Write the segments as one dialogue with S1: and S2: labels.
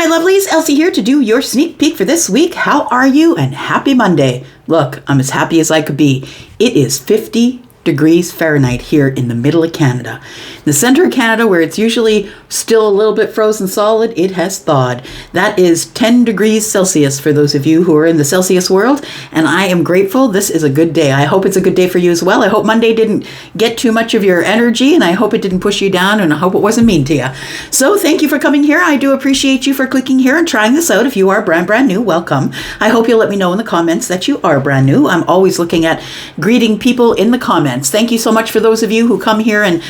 S1: lovelies, Elsie here to do your sneak peek for this week. How are you? And happy Monday. Look, I'm as happy as I could be. It is 50 degrees Fahrenheit here in the middle of Canada. In the center of Canada, where it's usually still a little bit frozen solid, it has thawed. That is 10 degrees Celsius for those of you who are in the Celsius world, and I am grateful. This is a good day. I hope it's a good day for you as well. I hope Monday didn't get too much of your energy, and I hope it didn't push you down, and I hope it wasn't mean to you. So thank you for coming here. I do appreciate you for clicking here and trying this out. If you are brand new, welcome. I hope you'll let me know in the comments that you are brand new. I'm always looking at greeting people in the comments. Thank you so much for those of you who come here and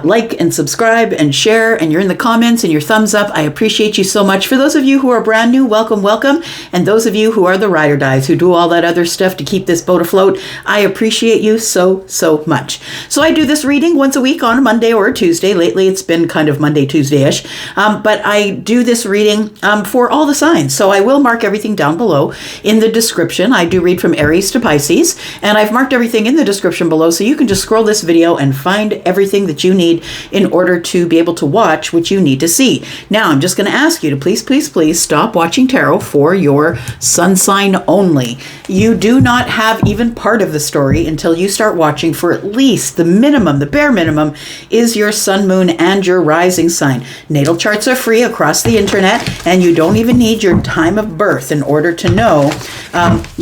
S1: like and subscribe and share, and you're in the comments and your thumbs up. I appreciate you so much. For those of you who are brand new, welcome. And those of you who are the ride or dies, who do all that other stuff to keep this boat afloat, I appreciate you so much. So I do this reading once a week on a Monday or a Tuesday. Lately it's been kind of Monday, Tuesday-ish. But I do this reading for all the signs. So I will mark everything down below in the description. I do read from Aries to Pisces, and I've marked everything in the description below, so you can just scroll this video and find everything that you need in order to be able to watch what you need to see. Now, I'm just going to ask you to please stop watching tarot for your sun sign only. You do not have even part of the story until you start watching for at least the minimum, the bare minimum, is your sun, moon, and your rising sign. Natal charts are free across the internet, and you don't even need your time of birth in order to know,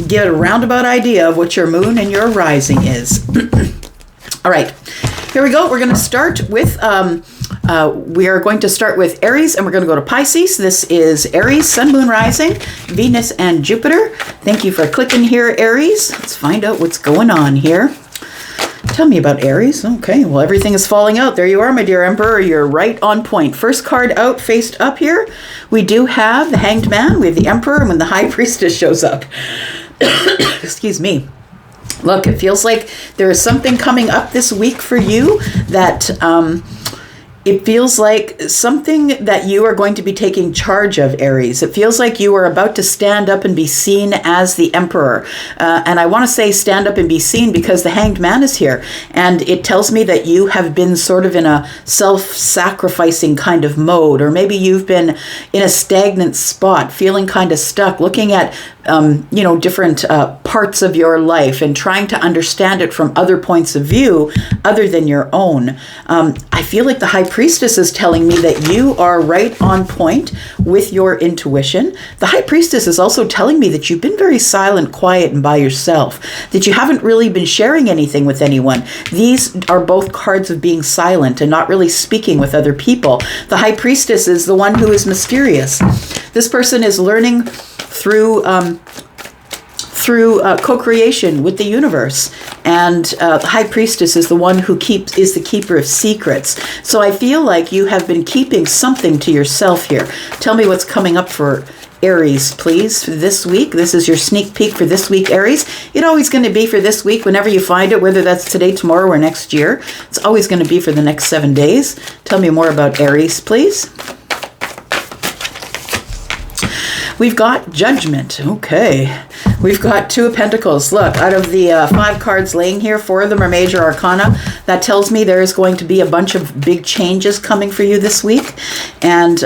S1: get a roundabout idea of what your moon and your rising is. All right. Here we go. We're going to start with, we are going to start with Aries, and we're going to go to Pisces. This is Aries, Sun, Moon, Rising, Venus, and Jupiter. Thank you for clicking here, Aries. Let's find out what's going on here. Tell me about Aries. Okay, well, everything is falling out. There you are, my dear Emperor. You're right on point. First card out, faced up here, we do have the Hanged Man. We have the Emperor, and when the High Priestess shows up. Excuse me. Look, it feels like there is something coming up this week for you that it feels like something that you are going to be taking charge of, Aries. It feels like you are about to stand up and be seen as the Emperor. And I want to say stand up and be seen because the Hanged Man is here. And it tells me that you have been sort of in a self-sacrificing kind of mode, or maybe you've been in a stagnant spot, feeling kind of stuck, looking at different parts of your life and trying to understand it from other points of view other than your own. I feel like the High Priestess is telling me that you are right on point with your intuition. The High Priestess is also telling me that you've been very silent, quiet, and by yourself, that you haven't really been sharing anything with anyone. These are both cards of being silent and not really speaking with other people. The High Priestess is the one who is mysterious. This person is learning through co-creation with the universe, and the High Priestess is the one who is the keeper of secrets. So I feel like you have been keeping something to yourself here. Tell me what's coming up for Aries, please, for this week. This is your sneak peek for this week, Aries. It's always going to be for this week whenever you find it, whether that's today, tomorrow, or next year. It's always going to be for the next 7 days. Tell me more about Aries, please. We've got Judgment. Okay. We've got Two of Pentacles. Look, out of the 5 cards laying here, 4 of them are major arcana. That tells me there is going to be a bunch of big changes coming for you this week. And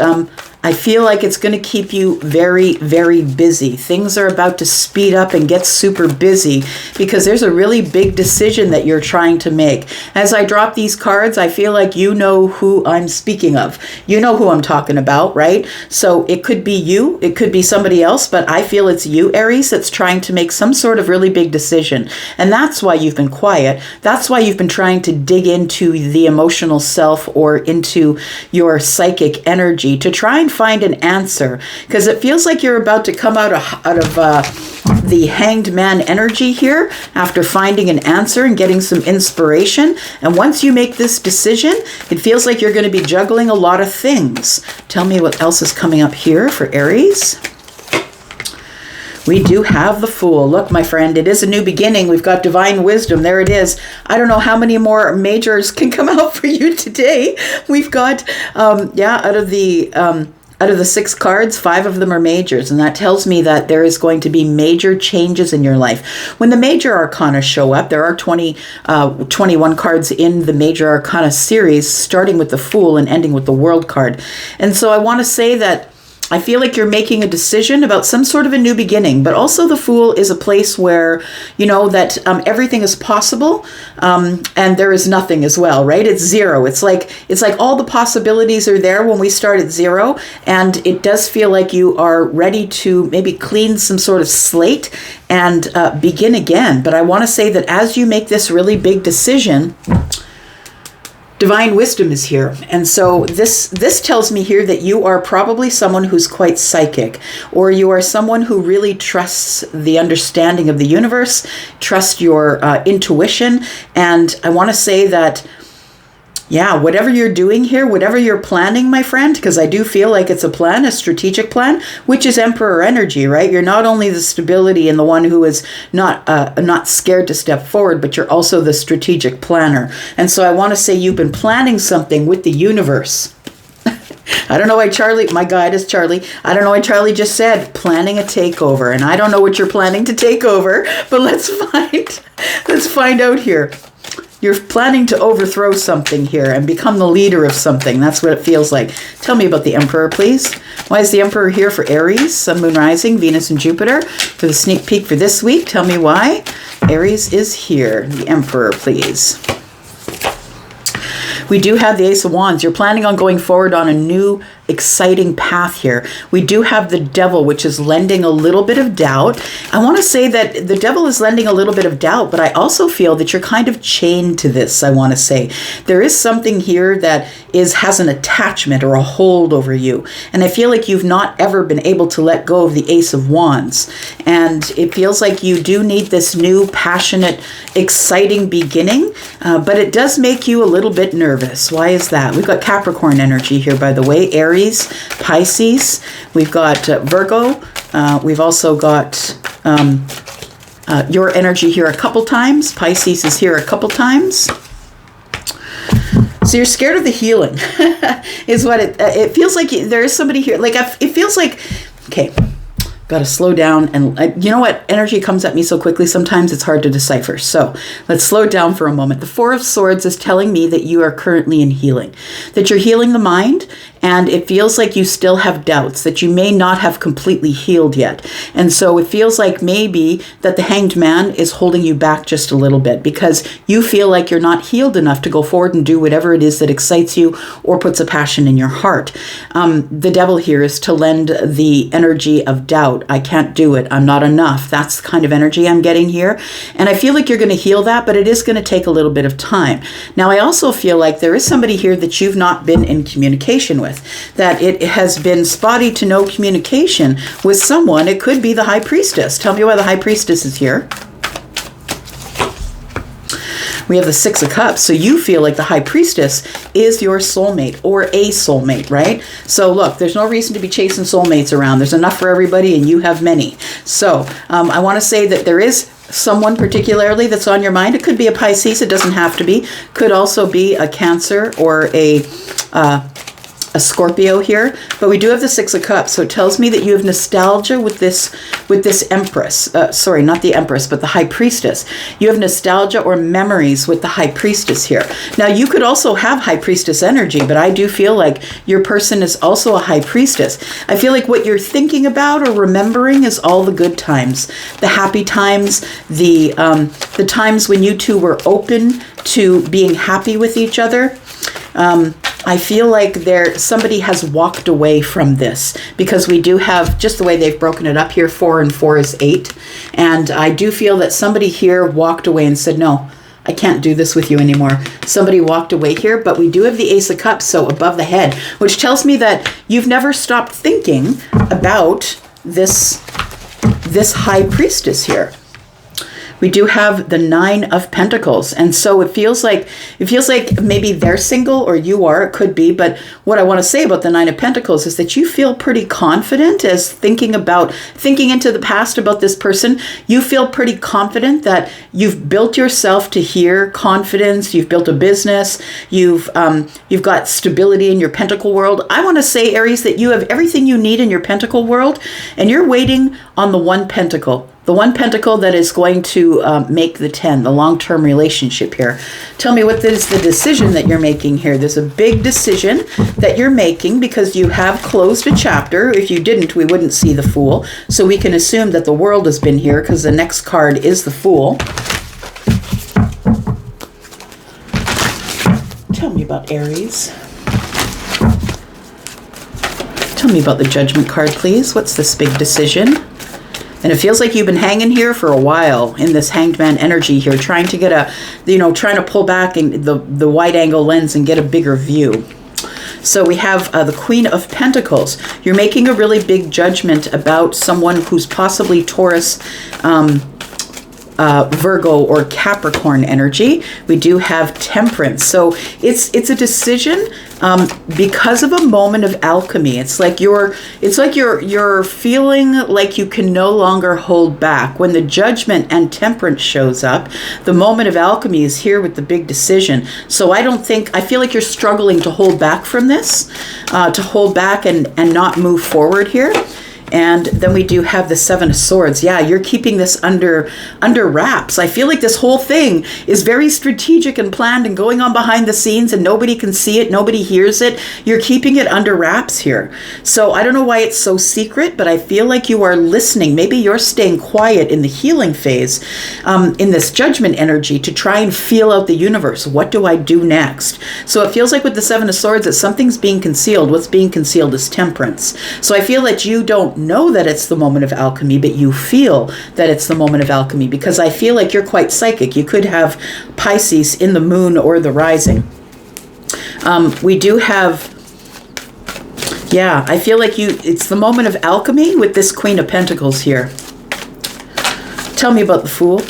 S1: I feel like it's going to keep you very busy. Things are about to speed up and get super busy because there's a really big decision that you're trying to make. As I drop these cards, I feel like you know who I'm speaking of. You know who I'm talking about, right? So it could be you, it could be somebody else, but I feel it's you, Aries, that's trying to make some sort of really big decision. And that's why you've been quiet. That's why you've been trying to dig into the emotional self or into your psychic energy to try and find an answer, because it feels like you're about to come out of the Hanged Man energy here after finding an answer and getting some inspiration. And once you make this decision, it feels like you're going to be juggling a lot of things. Tell me what else is coming up here for Aries. We do have the Fool. Look, my friend, it is a new beginning. We've got Divine Wisdom. There it is. I don't know how many more majors can come out for you today. We've got, out of the Out of the 6 cards, 5 of them are majors, and that tells me that there is going to be major changes in your life. When the major arcana show up, there are 21 cards in the major arcana series, starting with the Fool and ending with the World card. And so I want to say that I feel like you're making a decision about some sort of a new beginning, but also the Fool is a place where, you know, that everything is possible, and there is nothing as well, right? It's zero. It's like all the possibilities are there when we start at zero, and it does feel like you are ready to maybe clean some sort of slate and begin again. But I want to say that as you make this really big decision, divine wisdom is here. And so this tells me here that you are probably someone who's quite psychic, or you are someone who really trusts the understanding of the universe, trust your intuition. And I want to say that, yeah, whatever you're doing here, whatever you're planning, my friend, because I do feel like it's a plan, a strategic plan, which is Emperor energy, right? You're not only the stability and the one who is not scared to step forward, but you're also the strategic planner. And so I want to say you've been planning something with the universe. I don't know why Charlie, my guide is Charlie. I don't know why Charlie just said planning a takeover, and I don't know what you're planning to take over, but let's find out here. You're planning to overthrow something here and become the leader of something. That's what it feels like. Tell me about the Emperor, please. Why is the Emperor here for Aries, Sun, Moon, Rising, Venus, and Jupiter? For the sneak peek for this week, tell me why Aries is here. The Emperor, please. We do have the Ace of Wands. You're planning on going forward on a new, exciting path here. We do have the Devil, which is lending a little bit of doubt. I want to say that the Devil is lending a little bit of doubt, but I also feel that you're kind of chained to this, I want to say. There is something here that has an attachment or a hold over you. And I feel like you've not ever been able to let go of the Ace of Wands. And it feels like you do need this new, passionate, exciting beginning, but it does make you a little bit nervous. Why is that? We've got Capricorn energy here, by the way. Aries, Pisces. We've got Virgo. We've also got your energy here a couple times. Pisces is here a couple times. So you're scared of the healing, is what it feels like. There is somebody here. Like it feels like, okay, got to slow down. And you know what? Energy comes at me so quickly, sometimes it's hard to decipher. So let's slow down for a moment. The Four of Swords is telling me that you are currently in healing, that you're healing the mind. And it feels like you still have doubts, that you may not have completely healed yet. And so it feels like maybe that the Hanged Man is holding you back just a little bit because you feel like you're not healed enough to go forward and do whatever it is that excites you or puts a passion in your heart. The Devil here is to lend the energy of doubt. I can't do it. I'm not enough. That's the kind of energy I'm getting here. And I feel like you're going to heal that, but it is going to take a little bit of time. Now, I also feel like there is somebody here that you've not been in communication with, that it has been spotty to no communication with someone. It could be the High Priestess. Tell me why the High Priestess is here. We have the Six of Cups. So you feel like the High Priestess is your soulmate or a soulmate, right? So look, there's no reason to be chasing soulmates around. There's enough for everybody and you have many. So I want to say that there is someone particularly that's on your mind. It could be a Pisces. It doesn't have to be. Could also be a Cancer or a Scorpio here, but we do have the Six of Cups, so it tells me that you have nostalgia with this Empress. Sorry, not the Empress, but the High Priestess. You have nostalgia or memories with the High Priestess here. Now, you could also have High Priestess energy, but I do feel like your person is also a High Priestess. I feel like what you're thinking about or remembering is all the good times, the happy times, the times when you two were open to being happy with each other. I feel like somebody has walked away from this because we do have, just the way they've broken it up here, 4 and 4 is 8. And I do feel that somebody here walked away and said, no, I can't do this with you anymore. Somebody walked away here, but we do have the Ace of Cups, so above the head, which tells me that you've never stopped thinking about this High Priestess here. we do have the 9 of Pentacles. And so it feels like maybe they're single or you are, it could be. But what I want to say about the 9 of Pentacles is that you feel pretty confident as thinking into the past about this person. You feel pretty confident that you've built yourself to here, confidence, you've built a business, you've got stability in your pentacle world. I want to say, Aries, that you have everything you need in your pentacle world, and you're waiting on the 1 pentacle. The 1 pentacle that is going to make the 10, the long-term relationship here. Tell me, what is the decision that you're making here? There's a big decision that you're making because you have closed a chapter. If you didn't, we wouldn't see the Fool. So we can assume that the World has been here because the next card is the Fool. Tell me about Aries. Tell me about the Judgment card, please. What's this big decision? And it feels like you've been hanging here for a while in this Hanged Man energy here, trying to get trying to pull back in the wide angle lens and get a bigger view. So we have the Queen of Pentacles. You're making a really big judgment about someone who's possibly Taurus, Virgo or Capricorn energy. We do have Temperance. So it's a decision because of a moment of alchemy. It's like you're feeling like you can no longer hold back. When the Judgment and Temperance shows up, the moment of alchemy is here with the big decision. So I feel like you're struggling to hold back from this, to hold back and not move forward here. And then we do have the 7 of Swords. Yeah, you're keeping this under wraps. I feel like this whole thing is very strategic and planned and going on behind the scenes, and nobody can see it, nobody hears it. You're keeping it under wraps here. So I don't know why it's so secret, but I feel like you are listening. Maybe you're staying quiet in the healing phase, in this Judgment energy, to try and feel out the universe. What do I do next? So it feels like with the 7 of Swords that something's being concealed. What's being concealed is Temperance. So I feel that you don't know that it's the moment of alchemy, but you feel that it's the moment of alchemy, because I feel like you're quite psychic. You could have Pisces in the moon or the rising. We do have, yeah, I feel like it's the moment of alchemy with this Queen of Pentacles here. Tell me about the Fool.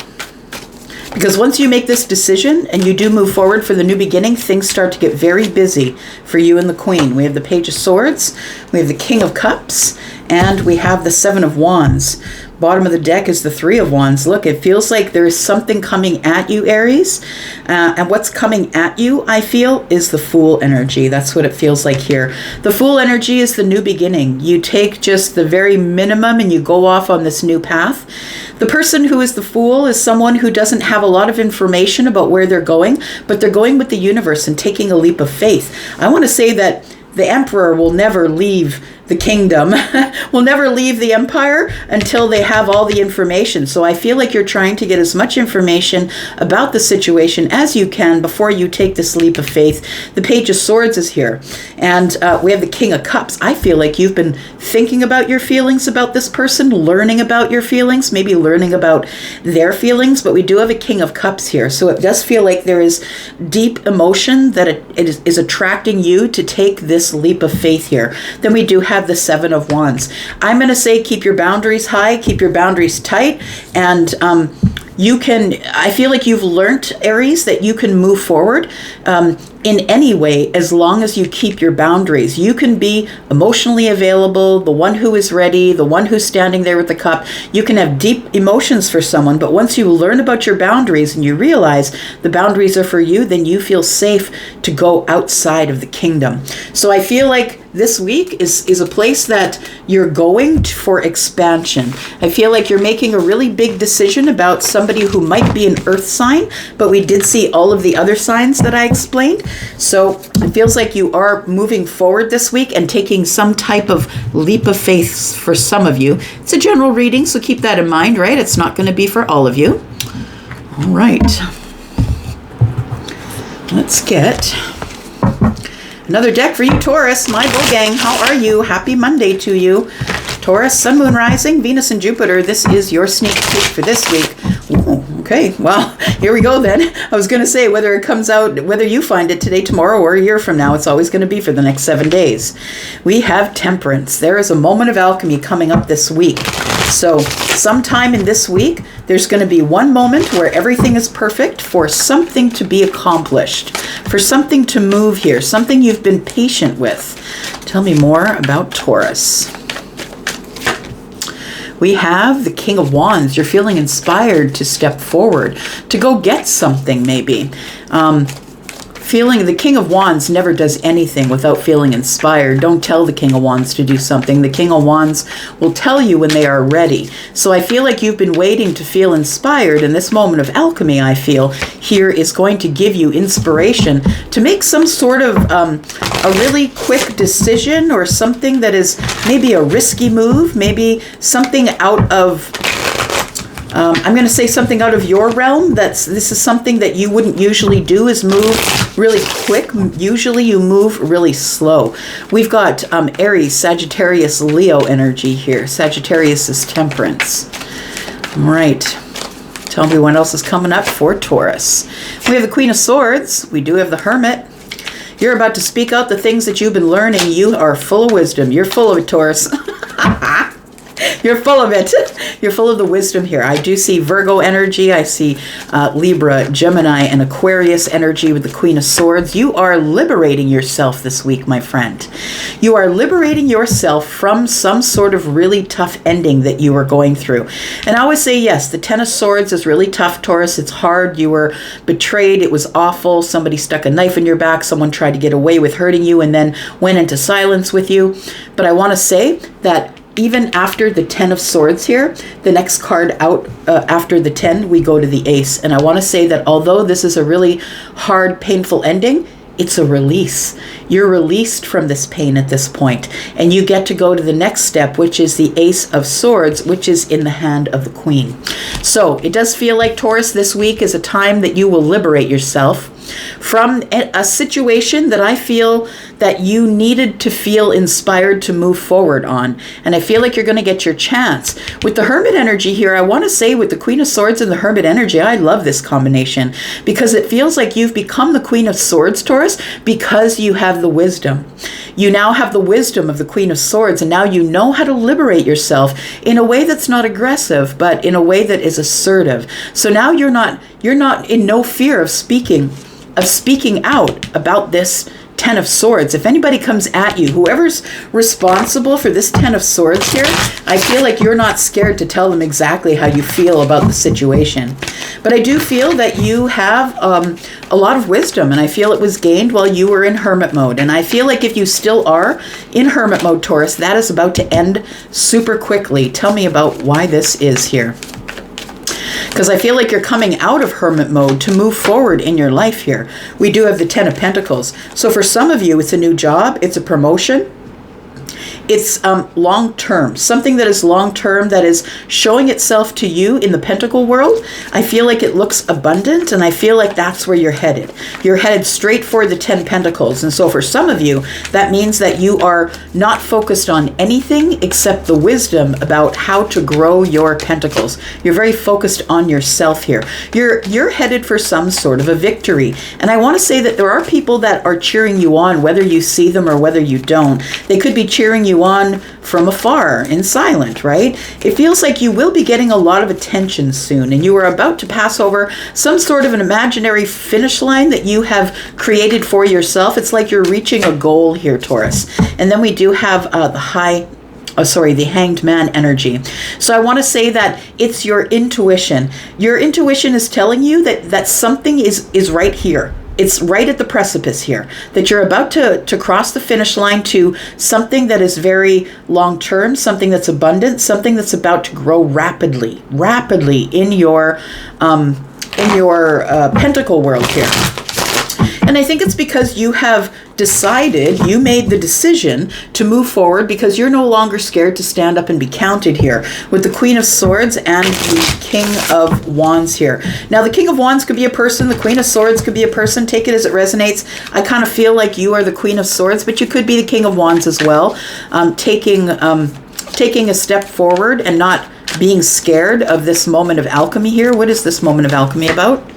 S1: Because once you make this decision and you do move forward for the new beginning, things start to get very busy for you and the Queen. We have the Page of Swords, we have the King of Cups, and we have the 7 of Wands. Bottom of the deck is the 3 of Wands. Look, it feels like there is something coming at you, Aries. And what's coming at you, I feel, is the Fool energy. That's what it feels like here. The Fool energy is the new beginning. You take just the very minimum and you go off on this new path. The person who is the Fool is someone who doesn't have a lot of information about where they're going, but they're going with the universe and taking a leap of faith. I want to say that the Emperor will never leave the kingdom, will never leave the empire until they have all the information. So I feel like you're trying to get as much information about the situation as you can before you take this leap of faith. The Page of Swords is here. And we have the King of Cups. I feel like you've been thinking about your feelings about this person, learning about your feelings, maybe learning about their feelings, but we do have a King of Cups here. So it does feel like there is deep emotion that it is attracting you to take this leap of faith here. Then we do have the 7 of Wands. I'm going to say keep your boundaries high, keep your boundaries tight, and I feel like you've learned, Aries, that you can move forward in any way as long as you keep your boundaries. You can be emotionally available, the one who is ready, the one who's standing there with the cup. You can have deep emotions for someone, but once you learn about your boundaries and you realize the boundaries are for you, then you feel safe to go outside of the kingdom. So I feel like this week is a place that you're going for expansion. I feel like you're making a really big decision about somebody who might be an earth sign, but we did see all of the other signs that I explained. So it feels like you are moving forward this week and taking some type of leap of faith for some of you. It's a general reading, so keep that in mind, right? It's not going to be for all of you. All right. Let's get another deck for you, Taurus. My bull gang, how are you? Happy Monday to you. Taurus, Sun, Moon, Rising, Venus, and Jupiter. This is your sneak peek for this week. Ooh, Okay, well, here we go then. I was going to say, whether it comes out, whether you find it today, tomorrow, or a year from now, it's always going to be for the next 7 days. We have Temperance. There is a moment of alchemy coming up this week. So sometime in this week, there's going to be one moment where everything is perfect for something to be accomplished, for something to move here, something you've been patient with. Tell me more about Taurus. We have the King of Wands. You're feeling inspired to step forward, to go get something maybe. Feeling the King of Wands never does anything without feeling inspired. Don't tell the King of Wands to do something. The King of Wands will tell you when they are ready. So I feel like you've been waiting to feel inspired, and this moment of alchemy, I feel, here is going to give you inspiration to make some sort of a really quick decision, or something that is maybe a risky move, maybe something out of I'm going to say something out of your realm. This is something that you wouldn't usually do, is move really quick. Usually you move really slow. We've got Aries, Sagittarius, Leo energy here. Sagittarius is Temperance. All right. Tell me what else is coming up for Taurus. We have the Queen of Swords. We do have the Hermit. You're about to speak out the things that you've been learning. You are full of wisdom. You're full of it, Taurus. You're full of it. You're full of the wisdom here. I do see Virgo energy. I see Libra, Gemini, and Aquarius energy with the Queen of Swords. You are liberating yourself this week, my friend. You are liberating yourself from some sort of really tough ending that you were going through. And I always say, yes, the Ten of Swords is really tough, Taurus. It's hard. You were betrayed. It was awful. Somebody stuck a knife in your back. Someone tried to get away with hurting you and then went into silence with you. But I want to say that even after the Ten of Swords here, the next card out after the 10, we go to the Ace. And I want to say that although this is a really hard, painful ending, it's a release. You're released from this pain at this point, and you get to go to the next step, which is the Ace of Swords, which is in the hand of the Queen. So it does feel like, Taurus, this week is a time that you will liberate yourself from a situation that I feel that you needed to feel inspired to move forward on. And I feel like you're going to get your chance. With the Hermit energy here, I want to say with the Queen of Swords and the Hermit energy, I love this combination because it feels like you've become the Queen of Swords, Taurus, because you have the wisdom. You now have the wisdom of the Queen of Swords, and now you know how to liberate yourself in a way that's not aggressive, but in a way that is assertive. So now you're not in no fear of speaking out about this Ten of Swords. If anybody comes at you, whoever's responsible for this Ten of Swords here, I feel like you're not scared to tell them exactly how you feel about the situation. But I do feel that you have a lot of wisdom, and I feel it was gained while you were in hermit mode. And I feel like if you still are in hermit mode, Taurus, that is about to end super quickly. Tell me about why this is here. Because I feel like you're coming out of hermit mode to move forward in your life here. We do have the Ten of Pentacles. So for some of you, it's a new job, it's a promotion. It's long-term, something that is long-term, that is showing itself to you in the pentacle world. I feel like it looks abundant, and I feel like that's where you're headed. You're headed straight for the 10 Pentacles. And so for some of you, that means that you are not focused on anything except the wisdom about how to grow your pentacles. You're very focused on yourself here. You're headed for some sort of a victory. And I want to say that there are people that are cheering you on, whether you see them or whether you don't. They could be cheering you on from afar in silent, right? It feels like you will be getting a lot of attention soon, and you are about to pass over some sort of an imaginary finish line that you have created for yourself. It's like you're reaching a goal here, Taurus. And then we do have the Hanged Man energy. So I want to say that it's your intuition. Your intuition is telling you that something is right here. It's right at the precipice here, that you're about to cross the finish line to something that is very long-term, something that's abundant, something that's about to grow rapidly in your pentacle world here. And I think it's because you made the decision to move forward because you're no longer scared to stand up and be counted here with the Queen of Swords and the King of Wands here. Now, the King of Wands could be a person. The Queen of Swords could be a person. Take it as it resonates. I kind of feel like you are the Queen of Swords, but you could be the King of Wands as well, taking a step forward and not being scared of this moment of alchemy here. What is this moment of alchemy about?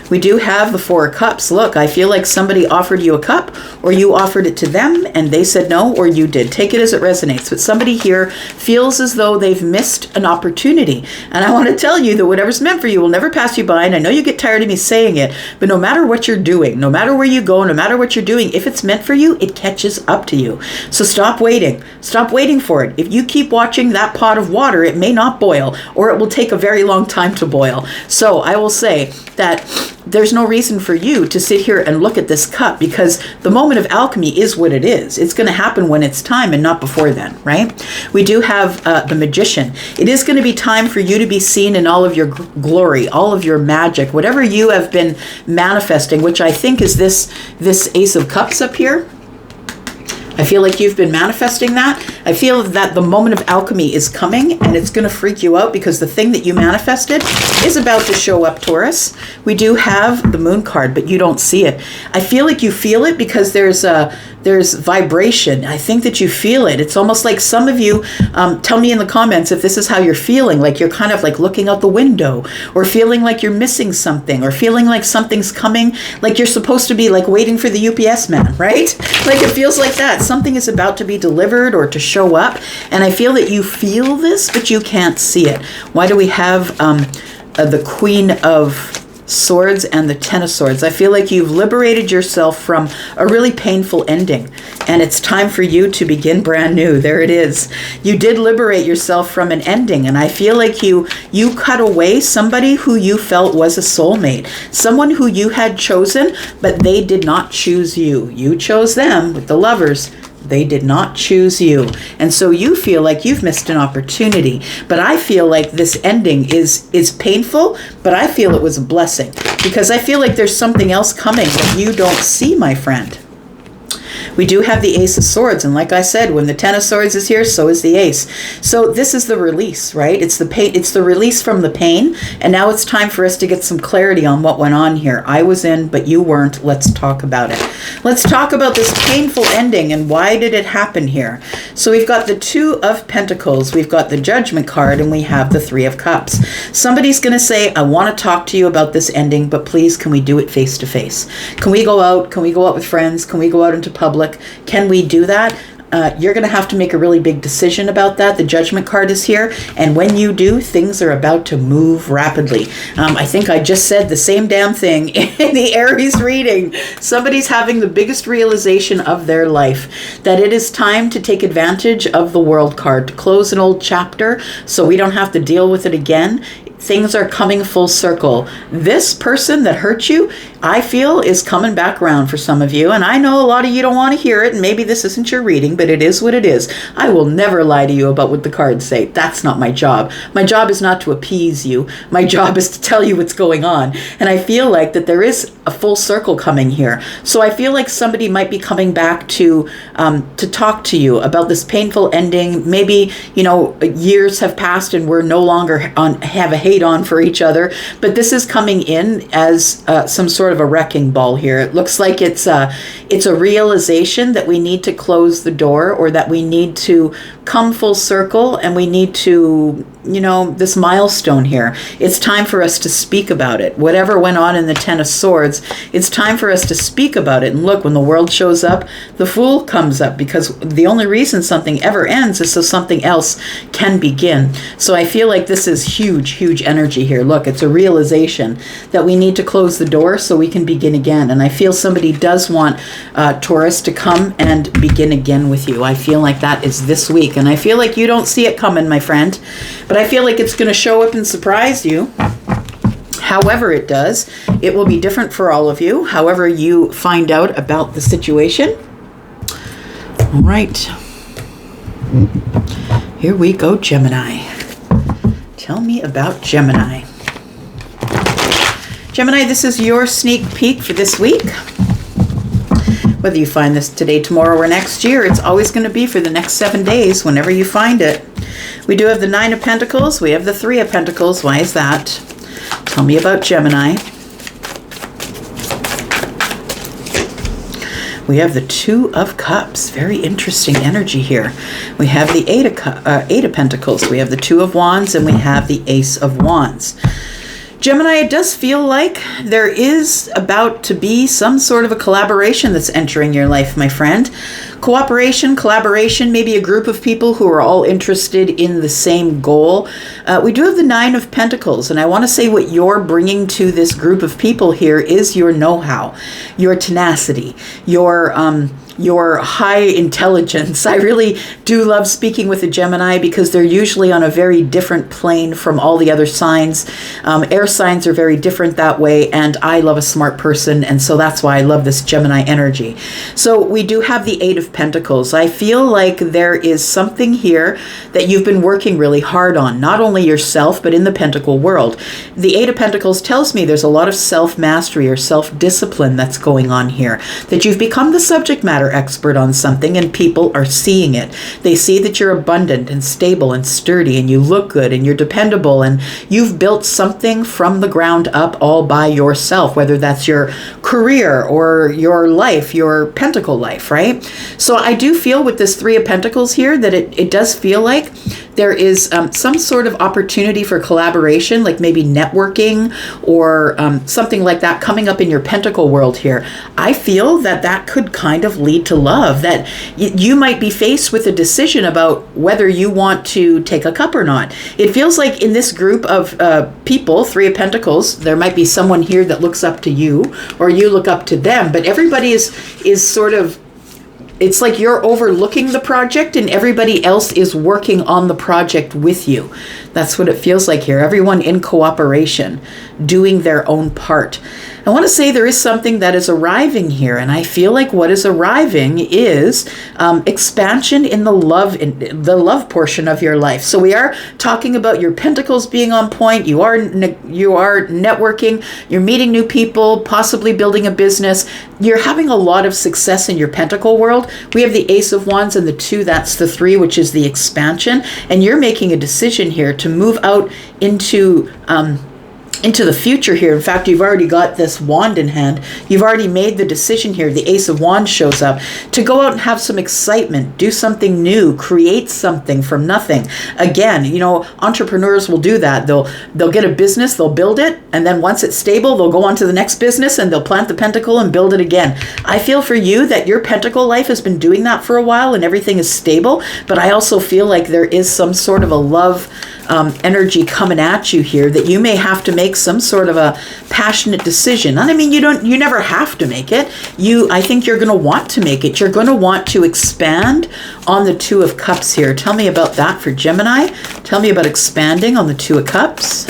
S1: We do have the Four of Cups. Look, I feel like somebody offered you a cup, or you offered it to them and they said no, or you did. Take it as it resonates. But somebody here feels as though they've missed an opportunity. And I want to tell you that whatever's meant for you will never pass you by. And I know you get tired of me saying it, but no matter what you're doing, no matter where you go, no matter what you're doing, if it's meant for you, it catches up to you. So stop waiting. Stop waiting for it. If you keep watching that pot of water, it may not boil, or it will take a very long time to boil. So I will say that there's no reason for you to sit here and look at this cup, because the moment of alchemy is what it is. It's going to happen when it's time and not before then, right? We do have the Magician. It is going to be time for you to be seen in all of your glory, all of your magic, whatever you have been manifesting, which I think is this Ace of Cups up here. I feel like you've been manifesting that. I feel that the moment of alchemy is coming, and it's going to freak you out because the thing that you manifested is about to show up, Taurus. We do have the Moon card, but you don't see it. I feel like you feel it because there's vibration. I think that you feel it. It's almost like some of you, tell me in the comments if this is how you're feeling, like you're kind of like looking out the window, or feeling like you're missing something, or feeling like something's coming, like you're supposed to be like waiting for the UPS man, right? Like it feels like that. Something is about to be delivered or to show up. And I feel that you feel this, but you can't see it. Why do we have the Queen of Swords and the Ten of Swords? I feel like you've liberated yourself from a really painful ending, and it's time for you to begin brand new. There it is. You did liberate yourself from an ending, and I feel like you cut away somebody who you felt was a soulmate, someone who you had chosen, but they did not choose you. You chose them with the Lovers. They did not choose you. And so you feel like you've missed an opportunity. But I feel like this ending is painful, but I feel it was a blessing, because I feel like there's something else coming that you don't see, my friend. We do have the Ace of Swords, and like I said, when the Ten of Swords is here, so is the Ace. So this is the release, right? It's the pain, it's the release from the pain, and now it's time for us to get some clarity on what went on here. I was in, but you weren't. Let's talk about it. Let's talk about this painful ending and why did it happen here. So we've got the Two of Pentacles, we've got the Judgment card, and we have the Three of Cups. Somebody's going to say, I want to talk to you about this ending, but please, can we do it face to face? Can we go out? Can we go out with friends? Can we go out into public? Can we do that? You're going to have to make a really big decision about that. The Judgment card is here, and when you do, things are about to move rapidly. I think I just said the same damn thing in the Aries reading. Somebody's having the biggest realization of their life, that it is time to take advantage of the World card, to close an old chapter so we don't have to deal with it again. Things are coming full circle. This person that hurt you, I feel, is coming back around for some of you. And I know a lot of you don't want to hear it, and maybe this isn't your reading, but it is what it is. I will never lie to you about what the cards say. That's not my job. My job is not to appease you. My job is to tell you what's going on. And I feel like that there is a full circle coming here. So I feel like somebody might be coming back to talk to you about this painful ending. Maybe, you know, years have passed and we're no longer have a hate on for each other, but this is coming in as some sort of a wrecking ball here. It looks like it's a realization that we need to close the door, or that we need to come full circle, and we need to, you know, this milestone here. It's time for us to speak about it. Whatever went on in the Ten of Swords, it's time for us to speak about it. And look, when the World shows up, the Fool comes up, because the only reason something ever ends is so something else can begin. So I feel like this is huge, huge energy here. Look, it's a realization that we need to close the door so we can begin again. And I feel somebody does want Taurus to come and begin again with you. I feel like that is this week. And I feel like you don't see it coming, my friend. But I feel like it's going to show up and surprise you. However it does, it will be different for all of you. However you find out about the situation. All right. Here we go, Gemini. Tell me about Gemini. Gemini, this is your sneak peek for this week. Whether you find this today, tomorrow, or next year, it's always going to be for the next 7 days, whenever you find it. We do have the Nine of Pentacles. We have the Three of Pentacles. Why is that? Tell me about Gemini. We have the Two of Cups. Very interesting energy here. We have the Eight of Pentacles. We have the Two of Wands, and we have the Ace of Wands. Gemini, it does feel like there is about to be some sort of a collaboration that's entering your life, my friend. Cooperation, collaboration, maybe a group of people who are all interested in the same goal. We do have the Nine of Pentacles, and I want to say what you're bringing to this group of people here is your know-how, your tenacity, your high intelligence. I really do love speaking with a Gemini because they're usually on a very different plane from all the other signs. Air signs are very different that way, and I love a smart person, and so that's why I love this Gemini energy. So we do have the Eight of Pentacles. I feel like there is something here that you've been working really hard on, not only yourself, but in the Pentacle world. The Eight of Pentacles tells me there's a lot of self-mastery or self-discipline that's going on here, that you've become the subject matter expert on something and people are seeing it. They see that you're abundant and stable and sturdy and you look good and you're dependable and you've built something from the ground up all by yourself, whether that's your career or your life, your Pentacle life, right? So I do feel with this Three of Pentacles here that it does feel like there is some sort of opportunity for collaboration, like maybe networking or something like that coming up in your Pentacle world here. I feel that that could kind of lead to love, that you might be faced with a decision about whether you want to take a cup or not. It feels like in this group of people, Three of Pentacles, there might be someone here that looks up to you or you look up to them, but everybody is sort of, it's like you're overlooking the project and everybody else is working on the project with you. That's what it feels like here. Everyone in cooperation, doing their own part. I want to say there is something that is arriving here, and I feel like what is arriving is expansion in the love portion of your life. So we are talking about your Pentacles being on point. You are networking. You're meeting new people, possibly building a business. You're having a lot of success in your Pentacle world. We have the Ace of Wands and the Two. That's the Three, which is the expansion. And you're making a decision here to move out into the future here. In fact, you've already got this wand in hand. You've already made the decision here. The Ace of Wands shows up to go out and have some excitement, do something new, create something from nothing. Again, you know, entrepreneurs will do that. They'll get a business, they'll build it, and then once it's stable, they'll go on to the next business and they'll plant the Pentacle and build it again. I feel for you that your Pentacle life has been doing that for a while and everything is stable, but I also feel like there is some sort of a love energy coming at you here that you may have to make some sort of a passionate decision. And I mean, you never have to make it. I think you're going to want to make it. You're going to want to expand on the Two of Cups here. Tell me about that for Gemini. Tell me about expanding on the Two of Cups.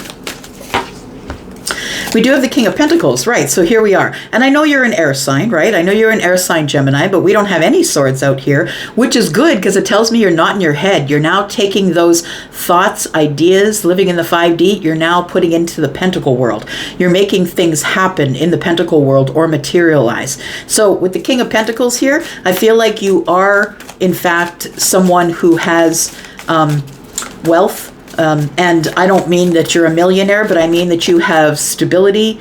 S1: We do have the King of Pentacles, right? So here we are. And I know you're an air sign, right? I know you're an air sign, Gemini, but we don't have any swords out here, which is good because it tells me you're not in your head. You're now taking those thoughts, ideas, living in the 5D, you're now putting into the Pentacle world. You're making things happen in the Pentacle world or materialize. So with the King of Pentacles here, I feel like you are, in fact, someone who has wealth. And I don't mean that you're a millionaire, but I mean that you have stability,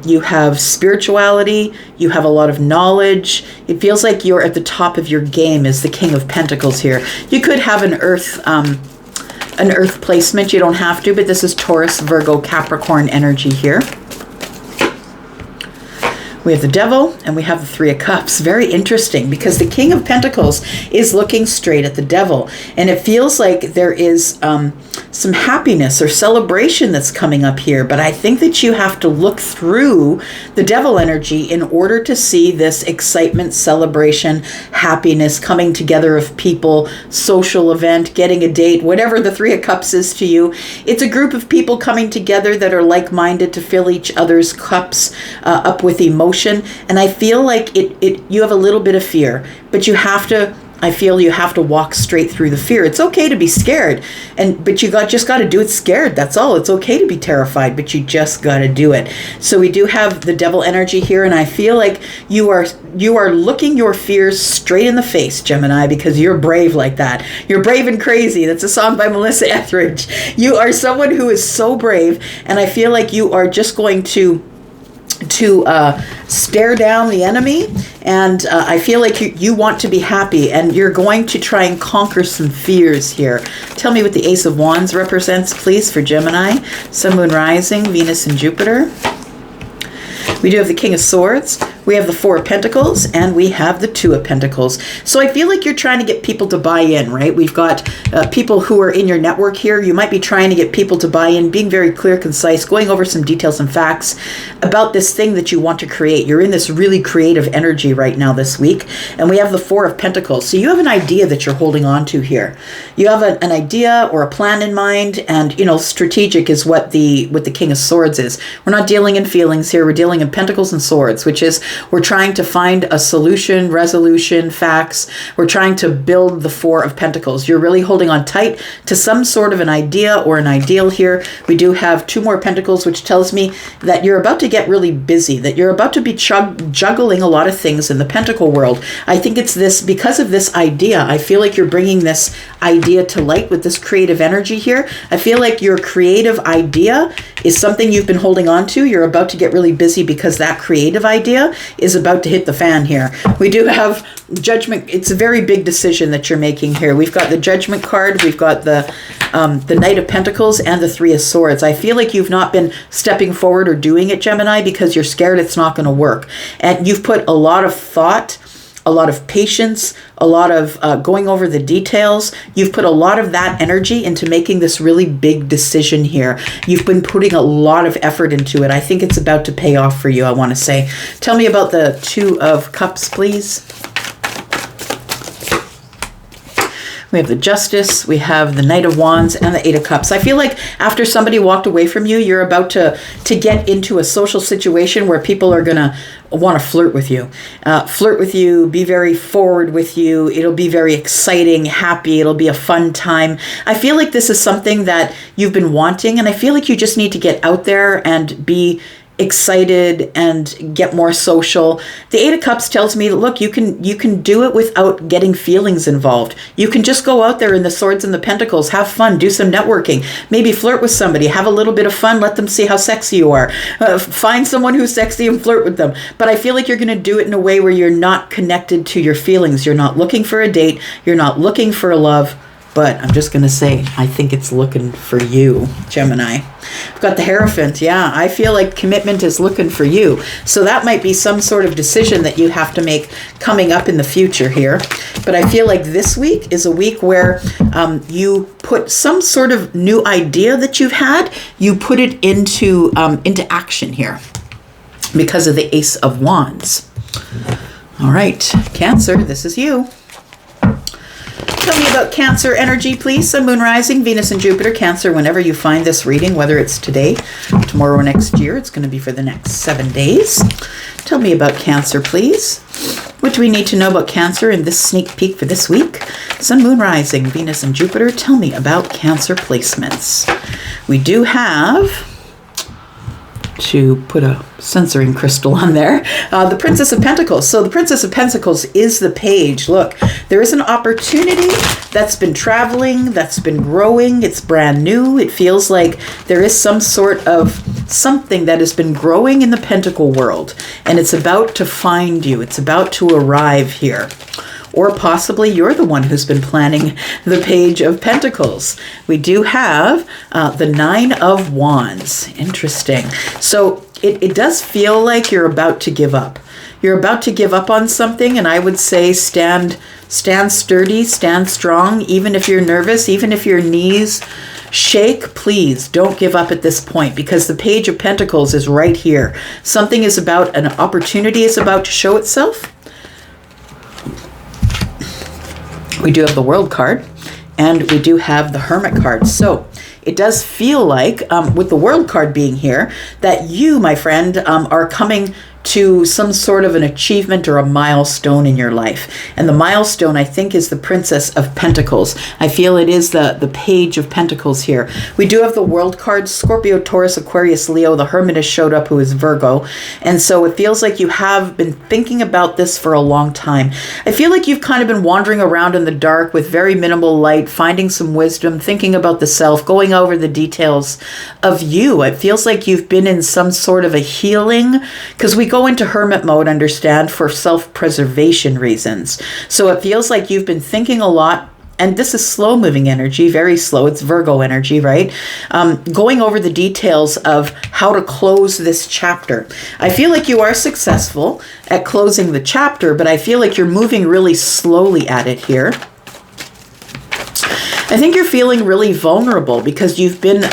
S1: you have spirituality, you have a lot of knowledge. It feels like you're at the top of your game as the King of Pentacles here. You could have an earth placement. You don't have to, but this is Taurus, Virgo, Capricorn energy here. We have the Devil and we have the Three of Cups. Very interesting because the King of Pentacles is looking straight at the Devil. And it feels like there is some happiness or celebration that's coming up here. But I think that you have to look through the Devil energy in order to see this excitement, celebration, happiness, coming together of people, social event, getting a date, whatever the Three of Cups is to you. It's a group of people coming together that are like-minded to fill each other's cups up with emotion. And I feel like you have a little bit of fear, but I feel you have to walk straight through the fear. It's okay to be scared, but you just got to do it scared. That's all. It's okay to be terrified, but you just got to do it. So we do have the Devil energy here, and I feel like you are looking your fears straight in the face, Gemini, because you're brave like that. You're brave and crazy. That's a song by Melissa Etheridge. You are someone who is so brave, and I feel like you are just going to to stare down the enemy, and I feel like you want to be happy, and you're going to try and conquer some fears here. Tell me what the Ace of Wands represents, please, for Gemini, Sun, Moon, Rising, Venus, and Jupiter. We do have the King of Swords, we have the Four of Pentacles, and we have the Two of Pentacles. So I feel like you're trying to get people to buy in, right? We've got people who are in your network here. You might be trying to get people to buy in, being very clear, concise, going over some details and facts about this thing that you want to create. You're in this really creative energy right now this week. And we have the Four of Pentacles. So you have an idea that you're holding on to here. You have an idea or a plan in mind, and, you know, strategic is what the King of Swords is. We're not dealing in feelings here. We're dealing in Pentacles and Swords, which is we're trying to find a solution, resolution, facts. We're trying to build the Four of Pentacles. You're really holding on tight to some sort of an idea or an ideal here. We do have Two more Pentacles, which tells me that you're about to get really busy, that you're about to be juggling a lot of things in the Pentacle world. I think it's this, because of this idea, I feel like you're bringing this idea to light with this creative energy here. I feel like your creative idea is something you've been holding on to. You're about to get really busy because that creative idea is about to hit the fan here. We do have Judgment. It's a very big decision that you're making here. We've got the Judgment card. We've got the Knight of Pentacles and the Three of Swords. I feel like you've not been stepping forward or doing it, Gemini, because you're scared it's not going to work. And you've put a lot of thought, a lot of patience, a lot of going over the details. You've put a lot of that energy into making this really big decision here. You've been putting a lot of effort into it. I think it's about to pay off for you, I want to say. Tell me about the Two of Cups, please. We have the Justice, we have the Knight of Wands, and the Eight of Cups. I feel like after somebody walked away from you, you're about to get into a social situation where people are going to want to flirt with you, be very forward with you. It'll be very exciting, happy. It'll be a fun time. I feel like this is something that you've been wanting, and I feel like you just need to get out there and be excited and get more social. The Eight of Cups tells me that, look, you can do it without getting feelings involved. You can just go out there in the Swords and the Pentacles, have fun, do some networking, maybe flirt with somebody, have a little bit of fun, let them see how sexy you are. Find someone who's sexy and flirt with them. But I feel like you're going to do it in a way where you're not connected to your feelings. You're not looking for a date. You're not looking for a love. But I'm just going to say, I think it's looking for you, Gemini. I've got the Hierophant. Yeah, I feel like commitment is looking for you. So that might be some sort of decision that you have to make coming up in the future here. But I feel like this week is a week where you put some sort of new idea that you've had, you put it into action here because of the Ace of Wands. All right, Cancer, this is you. Tell me about Cancer energy, please. Sun, Moon, Rising, Venus, and Jupiter. Cancer, whenever you find this reading, whether it's today, tomorrow, or next year, it's going to be for the next 7 days. Tell me about Cancer, please. What do we need to know about Cancer in this sneak peek for this week? Sun, Moon, Rising, Venus, and Jupiter. Tell me about Cancer placements. We do have, to put a censoring crystal on there, the Princess of Pentacles. So the Princess of Pentacles is the page. Look, there is an opportunity that's been traveling, that's been growing. It's brand new. It feels like there is some sort of something that has been growing in the Pentacle world, and it's about to find you. It's about to arrive here. Or possibly you're the one who's been planning the Page of Pentacles. We do have the Nine of Wands. Interesting. So it does feel like you're about to give up. You're about to give up on something, and I would say stand sturdy, stand strong, even if you're nervous, even if your knees shake. Please don't give up at this point, because the Page of Pentacles is right here. Something is about, an opportunity is about to show itself. We do have the World card, and we do have the Hermit card. So it does feel like, with the World card being here, that you, my friend, are coming to some sort of an achievement or a milestone in your life. And the milestone, I think, is the Princess of Pentacles. I feel it is the Page of Pentacles here. We do have the World card, Scorpio, Taurus, Aquarius, Leo. The Hermit has showed up, who is Virgo. And so it feels like you have been thinking about this for a long time. I feel like you've kind of been wandering around in the dark with very minimal light, finding some wisdom, thinking about the self, going over the details of you. It feels like you've been in some sort of a healing, because we go into hermit mode, understand, for self-preservation reasons. So it feels like you've been thinking a lot. And this is slow moving energy, very slow. It's Virgo energy, right? Going over the details of how to close this chapter. I feel like you are successful at closing the chapter, but I feel like you're moving really slowly at it here. I think you're feeling really vulnerable because you've been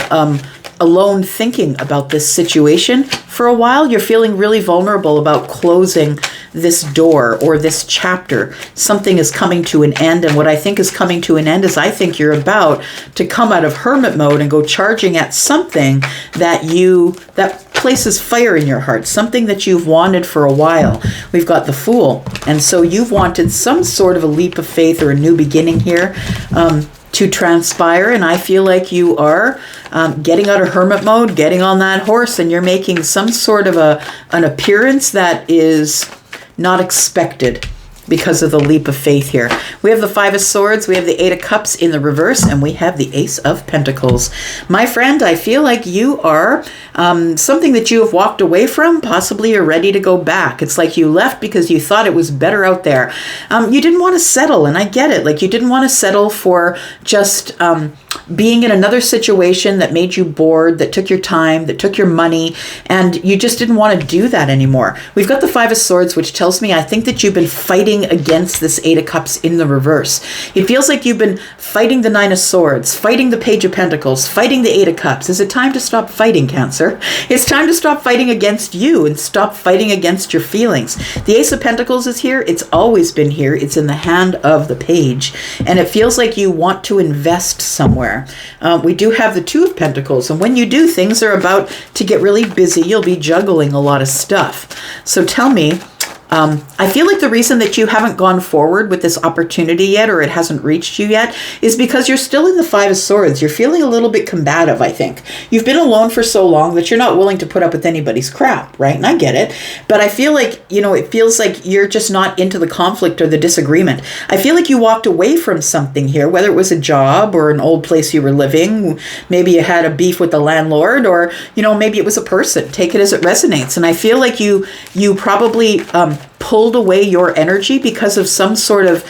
S1: alone thinking about this situation for a while. You're feeling really vulnerable about closing this door or this chapter. Something is coming to an end, and what I think is coming to an end is I think you're about to come out of hermit mode and go charging at something that places fire in your heart, something that you've wanted for a while. We've got the Fool, and so you've wanted some sort of a leap of faith or a new beginning here to transpire, and I feel like you are getting out of hermit mode, getting on that horse, and you're making some sort of an appearance that is not expected because of the leap of faith here. We have the Five of Swords, we have the Eight of Cups in the reverse, and we have the Ace of Pentacles. My friend, I feel like you are something that you have walked away from. Possibly you're ready to go back. It's like you left because you thought it was better out there. You didn't want to settle, and I get it. Like, you didn't want to settle for just being in another situation that made you bored, that took your time, that took your money, and you just didn't want to do that anymore. We've got the Five of Swords, which tells me I think that you've been fighting against this Eight of Cups in the reverse. It feels like you've been fighting the Nine of Swords, fighting the Page of Pentacles, fighting the Eight of Cups. Is it time to stop fighting, Cancer? It's time to stop fighting against you and stop fighting against your feelings. The Ace of Pentacles is here. It's always been here. It's in the hand of the Page, and it feels like you want to invest somewhere. We do have the Two of Pentacles, and when you do, things are about to get really busy. You'll be juggling a lot of stuff. So tell me, I feel like the reason that you haven't gone forward with this opportunity yet, or it hasn't reached you yet, is because you're still in the Five of Swords. You're feeling a little bit combative, I think. You've been alone for so long that you're not willing to put up with anybody's crap, right? And I get it. But I feel like, it feels like you're just not into the conflict or the disagreement. I feel like you walked away from something here, whether it was a job or an old place you were living. Maybe you had a beef with the landlord, or, maybe it was a person. Take it as it resonates. And I feel like you probably pulled away your energy because of some sort of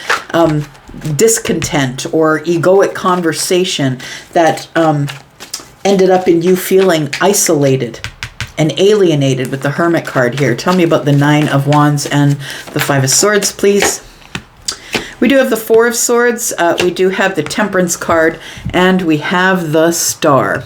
S1: discontent or egoic conversation that ended up in you feeling isolated and alienated with the Hermit card here. Tell me about the Nine of Wands and the Five of Swords, please. We do have the Four of Swords, we do have the Temperance card, and we have the Star.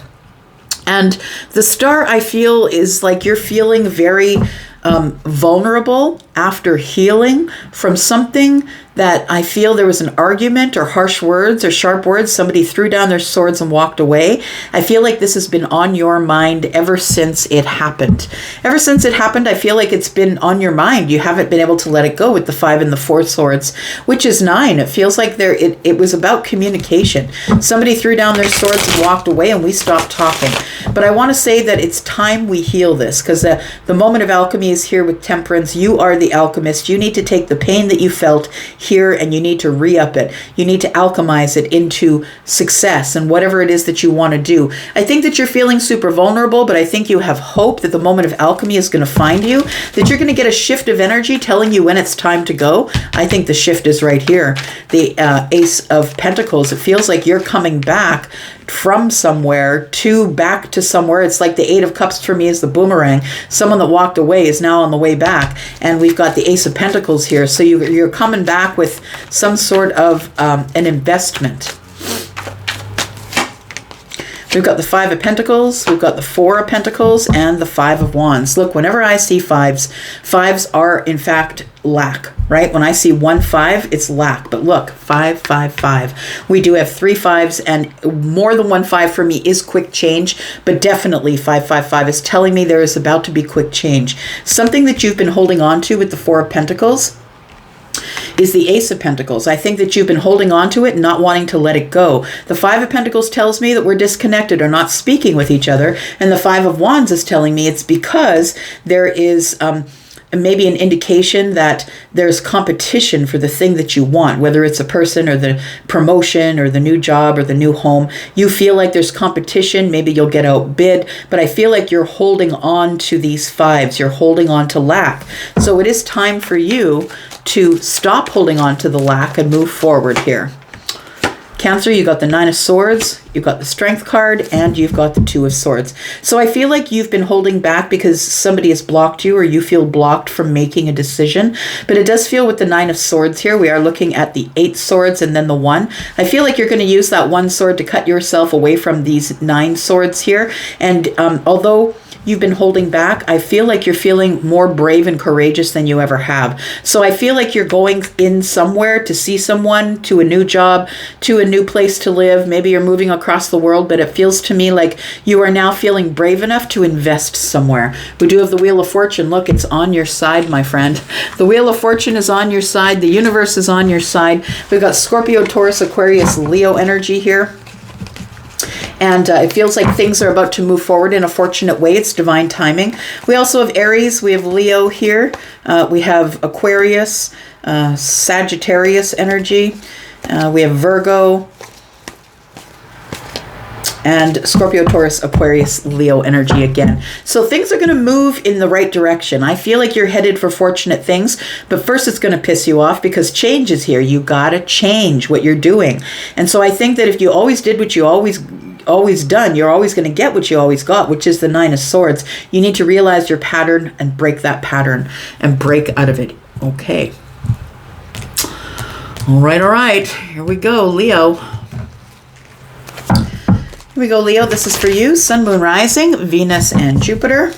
S1: And the Star, I feel, is like you're feeling very vulnerable after healing from something that I feel there was an argument or harsh words or sharp words. Somebody threw down their swords and walked away. I feel like this has been on your mind ever since it happened. Ever since it happened, I feel like it's been on your mind. You haven't been able to let it go with the Five and the Four Swords, which is 9. It feels like it was about communication. Somebody threw down their swords and walked away, and we stopped talking. But I want to say that it's time we heal this, because the moment of alchemy is here with Temperance. You are the alchemist. You need to take the pain that you felt here and you need to re-up it. You need to alchemize it into success and whatever it is that you want to do. I think that you're feeling super vulnerable, but I think you have hope that the moment of alchemy is going to find you, that you're going to get a shift of energy telling you when it's time to go. I think the shift is right here. The Ace of Pentacles, it feels like you're coming back from somewhere back to somewhere. It's like the Eight of Cups for me is the boomerang. Someone that walked away is now on the way back. And we've got the Ace of Pentacles here. So you're coming back with some sort of an investment. We've got the Five of Pentacles, we've got the Four of Pentacles, and the Five of Wands. Look, whenever I see fives are in fact lack, right? When I see 1 5, it's lack. But look, 5 5 5. We do have 3 5s, and more than 1 5 for me is quick change, but definitely 5 5 5 is telling me there is about to be quick change. Something that you've been holding on to with the Four of Pentacles is the Ace of Pentacles. I think that you've been holding on to it and not wanting to let it go. The Five of Pentacles tells me that we're disconnected or not speaking with each other, and the Five of Wands is telling me it's because there is maybe an indication that there's competition for the thing that you want, whether it's a person or the promotion or the new job or the new home. You feel like there's competition. Maybe you'll get outbid, but I feel like you're holding on to these fives. You're holding on to lack. So it is time for you to stop holding on to the lack and move forward here. Cancer, you got the Nine of Swords, you've got the Strength card, and you've got the Two of Swords. So I feel like you've been holding back because somebody has blocked you, or you feel blocked from making a decision. But it does feel with the Nine of Swords here, we are looking at the 8 swords and then the 1. I feel like you're going to use that 1 sword to cut yourself away from these 9 swords here. And although you've been holding back, I feel like you're feeling more brave and courageous than you ever have. So I feel like you're going in somewhere to see someone, to a new job, to a new place to live. Maybe you're moving across the world, but it feels to me like you are now feeling brave enough to invest somewhere. We do have the Wheel of Fortune. Look, it's on your side, my friend. The Wheel of Fortune is on your side. The universe is on your side. We've got Scorpio, Taurus, Aquarius, Leo energy here. And it feels like things are about to move forward in a fortunate way. It's divine timing. We also have Aries. We have Leo here. We have Aquarius, Sagittarius energy. We have Virgo. And Scorpio, Taurus, Aquarius, Leo energy again. So things are going to move in the right direction. I feel like you're headed for fortunate things, but first it's going to piss you off because change is here. You got to change what you're doing. And so I think that if you always did what you always done, you're always going to get what you always got, which is the Nine of Swords. You need to realize your pattern and break that pattern and break out of it. Okay. All right. Here we go, Leo. Here we go, Leo. This is for you. Sun, Moon, Rising, Venus, and Jupiter.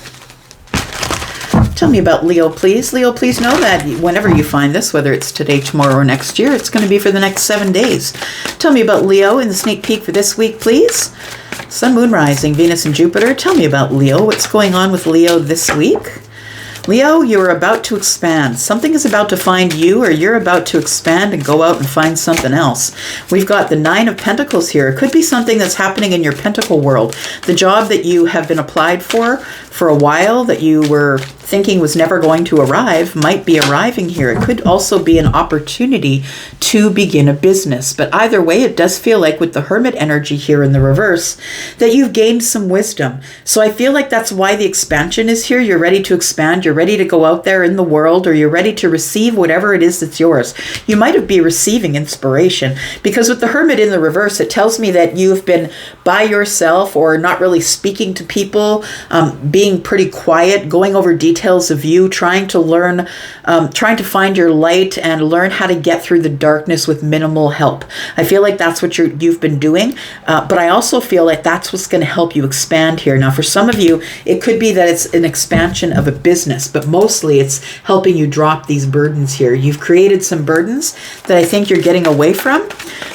S1: Tell me about Leo, please. Leo, please know that whenever you find this, whether it's today, tomorrow, or next year, it's going to be for the next 7 days. Tell me about Leo in the sneak peek for this week, please. Sun, Moon, Rising, Venus, and Jupiter. Tell me about Leo. What's going on with Leo this week? Leo, you're about to expand. Something is about to find you, or you're about to expand and go out and find something else. We've got the Nine of Pentacles here. It could be something that's happening in your pentacle world. The job that you have been applied for a while, that you were thinking was never going to arrive, might be arriving here. It could also be an opportunity to begin a business. But either way, it does feel like with the Hermit energy here in the reverse, that you've gained some wisdom. So I feel like that's why the expansion is here. You're ready to expand. You're ready to go out there in the world, or you're ready to receive whatever it is that's yours. You might be receiving inspiration, because with the Hermit in the reverse, it tells me that you've been by yourself or not really speaking to people, being pretty quiet, going over details of you, trying to learn, trying to find your light and learn how to get through the darkness with minimal help. I feel like that's what you've been doing, but I also feel like that's what's going to help you expand here. Now, for some of you, it could be that it's an expansion of a business, but mostly it's helping you drop these burdens here. You've created some burdens that I think you're getting away from.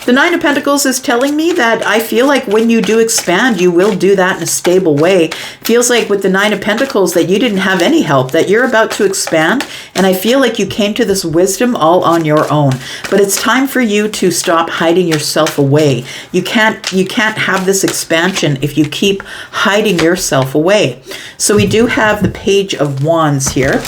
S1: The Nine of Pentacles is telling me that I feel like when you do expand, you will do that in a stable way. Feels like with the Nine of Pentacles that you didn't have any help, that you're about to expand, and I feel like you came to this wisdom all on your own. But it's time for you to stop hiding yourself away. You can't have this expansion if you keep hiding yourself away. So we do have the Page of Wands here.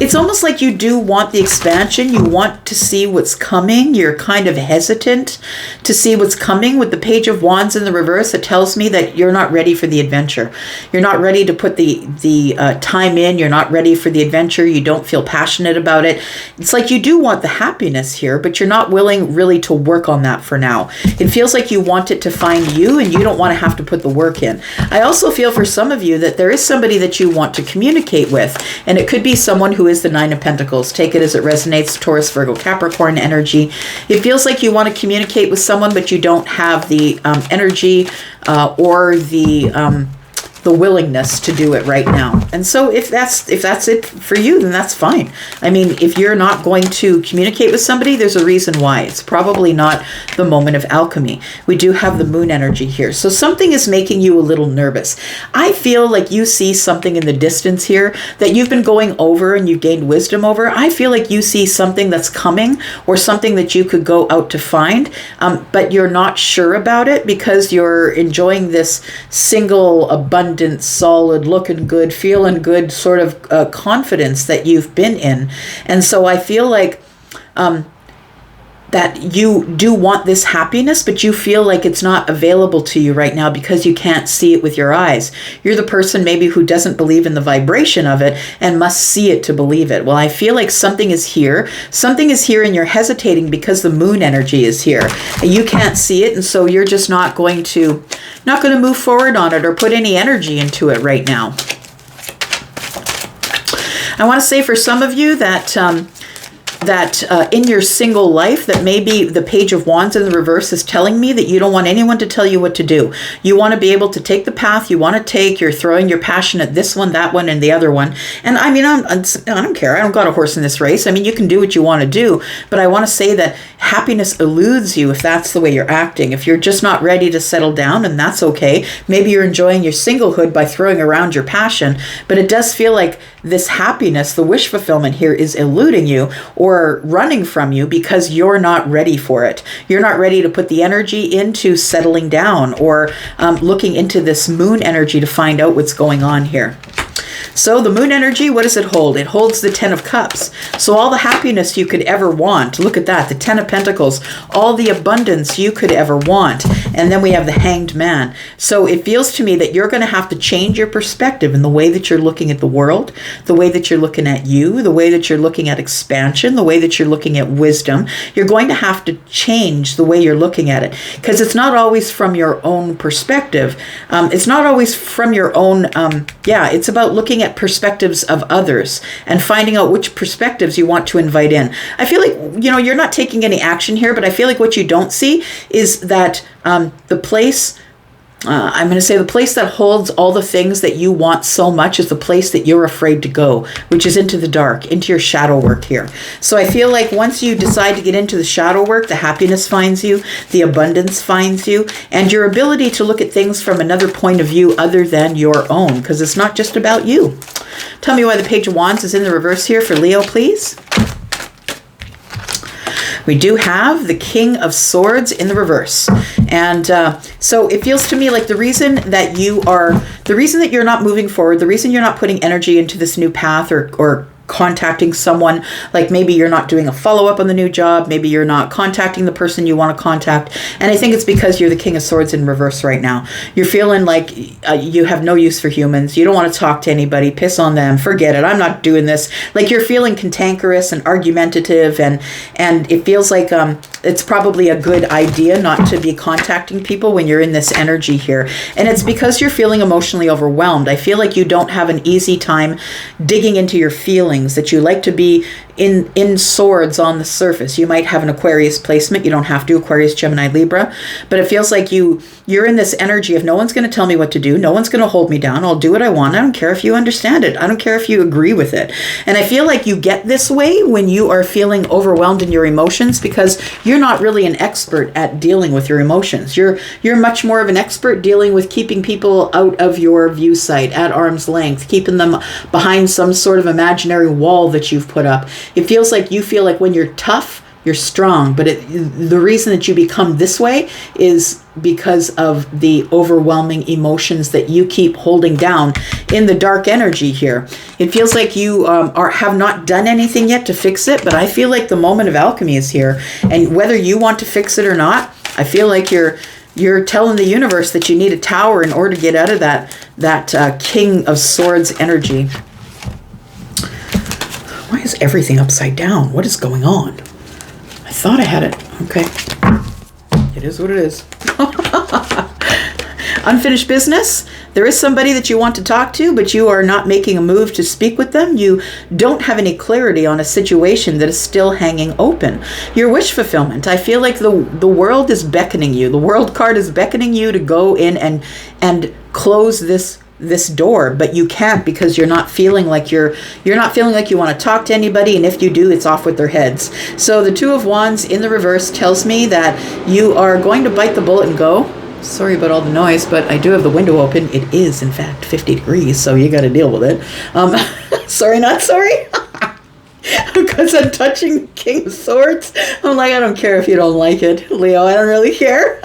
S1: It's almost like you do want the expansion. You want to see what's coming. You're kind of hesitant to see what's coming. With the Page of Wands in the reverse, it tells me that you're not ready for the adventure. You're not ready to put the time in. You're not ready for the adventure. You don't feel passionate about it. It's like you do want the happiness here, but you're not willing really to work on that for now. It feels like you want it to find you, and you don't want to have to put the work in. I also feel for some of you that there is somebody that you want to communicate with, and it could be someone who is the Nine of Pentacles. Take it as it resonates. Taurus, Virgo, Capricorn energy. It feels like you want to communicate with someone, but you don't have the energy or the willingness to do it right now. And so if that's it for you, then that's fine. I mean, if you're not going to communicate with somebody, there's a reason why. It's probably not the moment of alchemy. We do have the Moon energy here. So something is making you a little nervous. I feel like you see something in the distance here that you've been going over and you've gained wisdom over. I feel like you see something that's coming, or something that you could go out to find, but you're not sure about it because you're enjoying this single abundance abundant, solid, looking good, feeling good sort of confidence that you've been in. And so I feel like that you do want this happiness, but you feel like it's not available to you right now because you can't see it with your eyes. You're the person maybe who doesn't believe in the vibration of it and must see it to believe it. Well, I feel like something is here. Something is here and you're hesitating because the moon energy is here. And you can't see it, and so you're just not going to move forward on it or put any energy into it right now. I want to say for some of you that in your single life, that maybe the Page of Wands in the reverse is telling me that you don't want anyone to tell you what to do. You want to be able to take the path you want to take. You're throwing your passion at this one, that one, and the other one. And I mean, I don't care. I don't got a horse in this race. I mean, you can do what you want to do. But I want to say that happiness eludes you if that's the way you're acting. If you're just not ready to settle down, and that's okay. Maybe you're enjoying your singlehood by throwing around your passion. But it does feel like this happiness, the wish fulfillment here, is eluding you or running from you because you're not ready for it. You're not ready to put the energy into settling down or looking into this moon energy to find out what's going on here. So the moon energy, what does it hold? It holds the 10 of Cups. So all the happiness you could ever want, look at that, the 10 of Pentacles, all the abundance you could ever want. And then we have the Hanged Man. So it feels to me that you're going to have to change your perspective in the way that you're looking at the world, the way that you're looking at you, the way that you're looking at expansion, the way that you're looking at wisdom. You're going to have to change the way you're looking at it, because it's not always from your own perspective. It's not always from your own, it's about looking at perspectives of others and finding out which perspectives you want to invite in. I feel like, you're not taking any action here, but I feel like what you don't see is that the place that holds all the things that you want so much is the place that you're afraid to go, which is into the dark, into your shadow work here. So I feel like once you decide to get into the shadow work, the happiness finds you, the abundance finds you, and your ability to look at things from another point of view other than your own, because it's not just about you. Tell me why the Page of Wands is in the reverse here for Leo, please. We do have the King of Swords in the reverse. And so it feels to me like the reason that you're not moving forward, the reason you're not putting energy into this new path or contacting someone, like maybe you're not doing a follow-up on the new job, maybe you're not contacting the person you want to contact, and I think it's because you're the King of Swords in reverse right now. You're feeling like you have no use for humans, you don't want to talk to anybody, piss on them, forget it, I'm not doing this. Like you're feeling cantankerous and argumentative, and it feels like it's probably a good idea not to be contacting people when you're in this energy here. And it's because you're feeling emotionally overwhelmed. I feel like you don't have an easy time digging into your feelings, that you like to be in swords on the surface. You might have an Aquarius placement. You don't have to, Aquarius, Gemini, Libra. But it feels like you're in this energy of no one's going to tell me what to do. No one's going to hold me down. I'll do what I want. I don't care if you understand it. I don't care if you agree with it. And I feel like you get this way when you are feeling overwhelmed in your emotions, because you're not really an expert at dealing with your emotions. You're much more of an expert dealing with keeping people out of your view sight, at arm's length, keeping them behind some sort of imaginary wall that you've put up. It feels like you feel like when you're tough, you're strong, but the reason that you become this way is because of the overwhelming emotions that you keep holding down in the dark energy here. It feels like you have not done anything yet to fix it, but I feel like the moment of alchemy is here, and whether you want to fix it or not, I feel like you're telling the universe that you need a tower in order to get out of that King of Swords energy. Why is everything upside down? What is going on? I thought I had it. Okay. It is what it is. Unfinished business. There is somebody that you want to talk to, but you are not making a move to speak with them. You don't have any clarity on a situation that is still hanging open. Your wish fulfillment. I feel like the world is beckoning you. The world card is beckoning you to go in and close this door, but you can't, because you're not feeling like you want to talk to anybody, and if you do, it's off with their heads. So the Two of Wands in the reverse tells me that you are going to bite the bullet and go. Sorry about all the noise, but I do have the window open. It is in fact 50 degrees, so you got to deal with it. Sorry, not sorry. Because I'm touching King of Swords. I'm like, I don't care if you don't like it, Leo, I don't really care.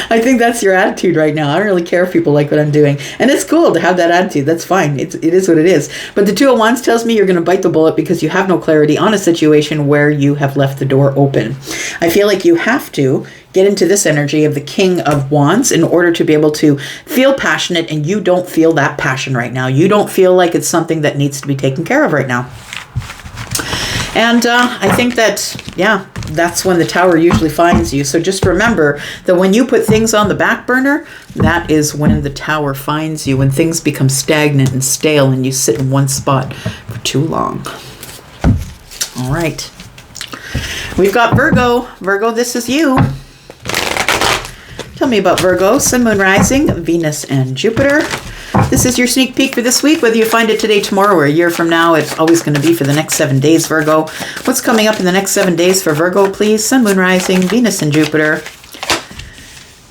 S1: I think that's your attitude right now. I don't really care if people like what I'm doing. And it's cool to have that attitude. That's fine. It is what it is. But the Two of Wands tells me you're going to bite the bullet because you have no clarity on a situation where you have left the door open. I feel like you have to get into this energy of the King of Wands in order to be able to feel passionate, and you don't feel that passion right now. You don't feel like it's something that needs to be taken care of right now. And I think that, yeah, that's when the Tower usually finds you. So just remember that when you put things on the back burner, that is when the Tower finds you, when things become stagnant and stale and you sit in one spot for too long. All right. We've got Virgo. Virgo, this is you. Tell me about Virgo, Sun, Moon, Rising, Venus, and Jupiter. This is your sneak peek for this week. Whether you find it today, tomorrow, or a year from now, it's always going to be for the next 7 days, Virgo. What's coming up in the next 7 days for Virgo, please? Sun, Moon, Rising, Venus, and Jupiter.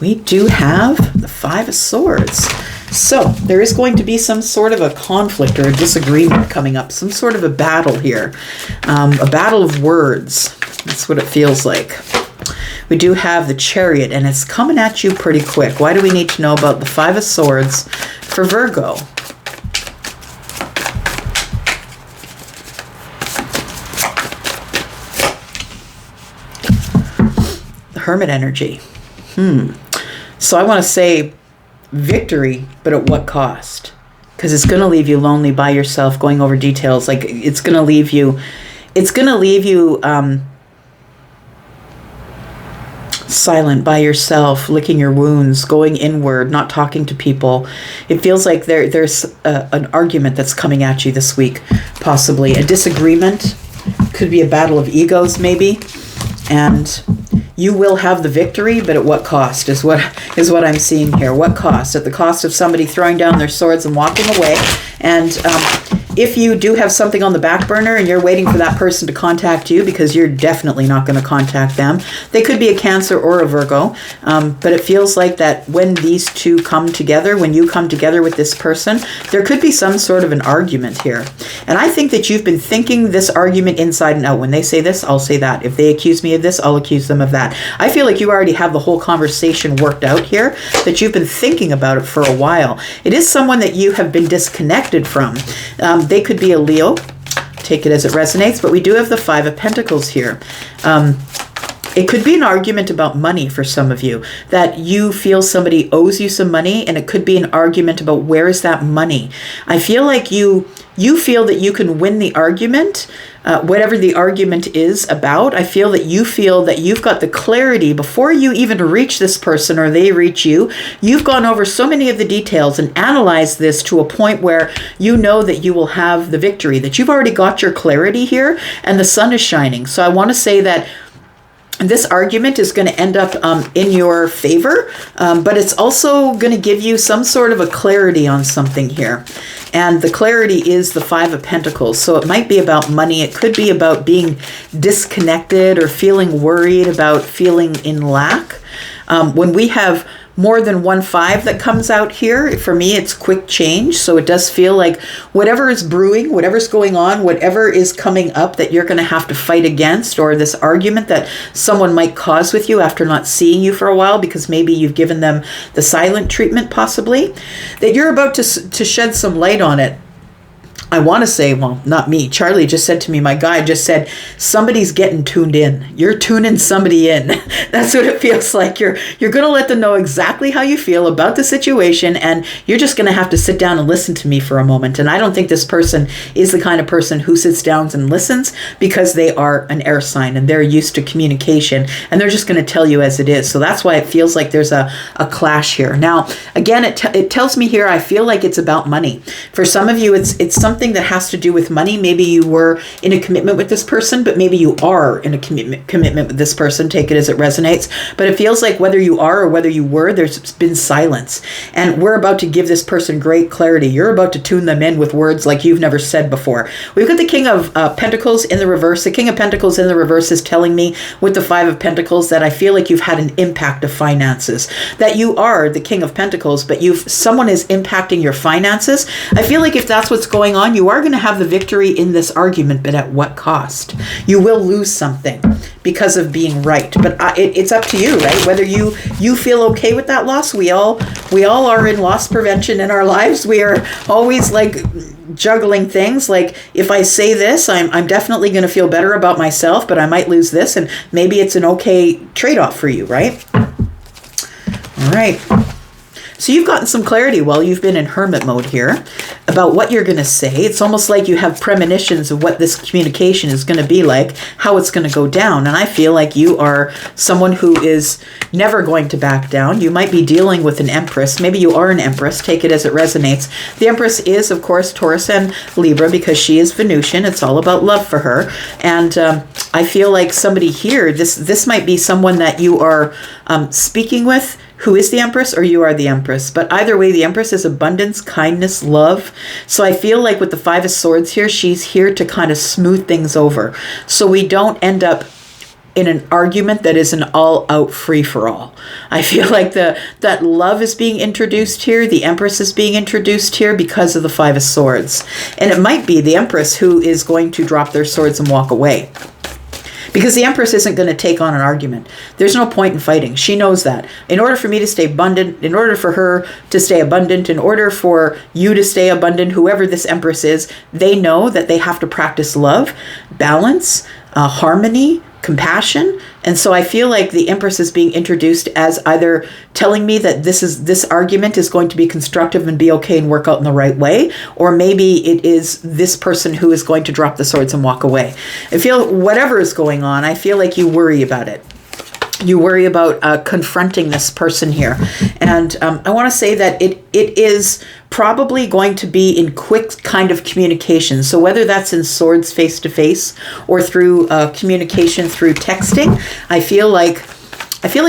S1: We do have the Five of Swords. So there is going to be some sort of a conflict or a disagreement coming up, some sort of a battle here, a battle of words. That's what it feels like. We do have the Chariot, and it's coming at you pretty quick. Why do we need to know about the Five of Swords for Virgo? The Hermit energy. So I want to say victory, but at what cost? Because it's going to leave you lonely by yourself, going over details. Like it's going to leave you silent by yourself, licking your wounds, going inward, not talking to people. It feels like there's an argument that's coming at you this week, possibly. A disagreement. Could be a battle of egos, maybe. And you will have the victory, but at what cost is what I'm seeing here. What cost? At the cost of somebody throwing down their swords and walking away. And if you do have something on the back burner and you're waiting for that person to contact you, because you're definitely not going to contact them, they could be a Cancer or a Virgo, but it feels like that when these two come together, when you come together with this person, there could be some sort of an argument here. And I think that you've been thinking this argument inside and out. When they say this, I'll say that. If they accuse me of this, I'll accuse them of that. I feel like you already have the whole conversation worked out here, that you've been thinking about it for a while. It is someone that you have been disconnected from. They could be a Leo. Take it as it resonates, but we do have the Five of Pentacles here. It could be an argument about money for some of you, that you feel somebody owes you some money, and it could be an argument about where is that money. I feel like you feel that you can win the argument, whatever the argument is about. I feel that you've got the clarity before you even reach this person or they reach you. You've gone over so many of the details and analyzed this to a point where you know that you will have the victory, that you've already got your clarity here and the sun is shining. So I want to say that this argument is going to end up in your favor, but it's also going to give you some sort of a clarity on something here. And the clarity is the Five of Pentacles. So it might be about money. It could be about being disconnected or feeling worried, about feeling in lack. When we have more than one five that comes out here, for me, it's quick change. So it does feel like whatever is brewing, whatever's going on, whatever is coming up that you're going to have to fight against, or this argument that someone might cause with you after not seeing you for a while because maybe you've given them the silent treatment, possibly, that you're about to shed some light on it. I want to say, well, not me. Charlie just said to me, my guide just said, somebody's getting tuned in. You're tuning somebody in. That's what it feels like. You're going to let them know exactly how you feel about the situation, and you're just going to have to sit down and listen to me for a moment. And I don't think this person is the kind of person who sits down and listens, because they are an air sign and they're used to communication, and they're just going to tell you as it is. So that's why it feels like there's a clash here. Now, again, it tells me here, I feel like it's about money. For some of you, it's something that has to do with money. Maybe you were in a commitment with this person, but maybe you are in a commitment with this person. Take it as it resonates. But it feels like whether you are or whether you were, there's been silence. And we're about to give this person great clarity. You're about to tune them in with words like you've never said before. We've got the King of Pentacles in the reverse. The King of Pentacles in the reverse is telling me with the Five of Pentacles that I feel like you've had an impact of finances. That you are the King of Pentacles, but someone is impacting your finances. I feel like if that's what's going on, on, you are going to have the victory in this argument, but at what cost? You will lose something because of being right. But it's up to you, right? Whether you feel okay with that loss. We all are in loss prevention in our lives. We are always like juggling things. Like, if I say this, I'm definitely going to feel better about myself, but I might lose this, and maybe it's an okay trade-off for you, right? All right. So you've gotten some clarity while you've been in hermit mode here about what you're going to say. It's almost like you have premonitions of what this communication is going to be like, how it's going to go down. And I feel like you are someone who is never going to back down. You might be dealing with an empress. Maybe you are an empress. Take it as it resonates. The empress is, of course, Taurus and Libra, because she is Venusian. It's all about love for her. And I feel like somebody here, this might be someone that you are speaking with, who is the Empress, or you are the Empress. But either way, the Empress is abundance, kindness, love. So I feel like with the Five of Swords here, she's here to kind of smooth things over, so we don't end up in an argument that is an all-out free-for-all. I feel like that love is being introduced here. The Empress is being introduced here because of the Five of Swords. And it might be the Empress who is going to drop their swords and walk away, because the Empress isn't going to take on an argument. There's no point in fighting. She knows that. In order for me to stay abundant, in order for her to stay abundant, in order for you to stay abundant, whoever this Empress is, they know that they have to practice love, balance, harmony, compassion. And so I feel like the Empress is being introduced as either telling me that this argument is going to be constructive and be okay and work out in the right way, or maybe it is this person who is going to drop the swords and walk away. I feel whatever is going on, I feel like you worry about it. You worry about confronting this person here. And I want to say that it is probably going to be in quick kind of communication. So whether that's in swords face-to-face or through communication through texting, I feel like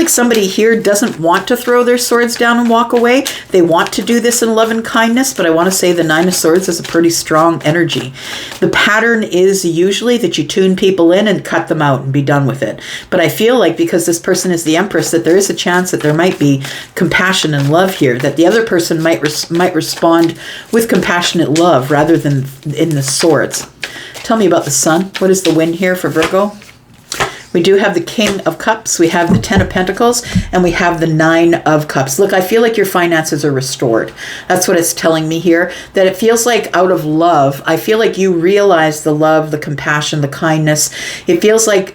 S1: somebody here doesn't want to throw their swords down and walk away. They want to do this in love and kindness, but I want to say the Nine of Swords is a pretty strong energy. The pattern is usually that you tune people in and cut them out and be done with it. But I feel like because this person is the Empress, that there is a chance that there might be compassion and love here, that the other person might respond with compassionate love rather than in the swords. Tell me about the Sun. What is the wind here for Virgo? We do have the King of Cups, we have the Ten of Pentacles, and we have the Nine of Cups. Look, I feel like your finances are restored. That's what it's telling me here, that it feels like out of love, I feel like you realize the love, the compassion, the kindness. It feels like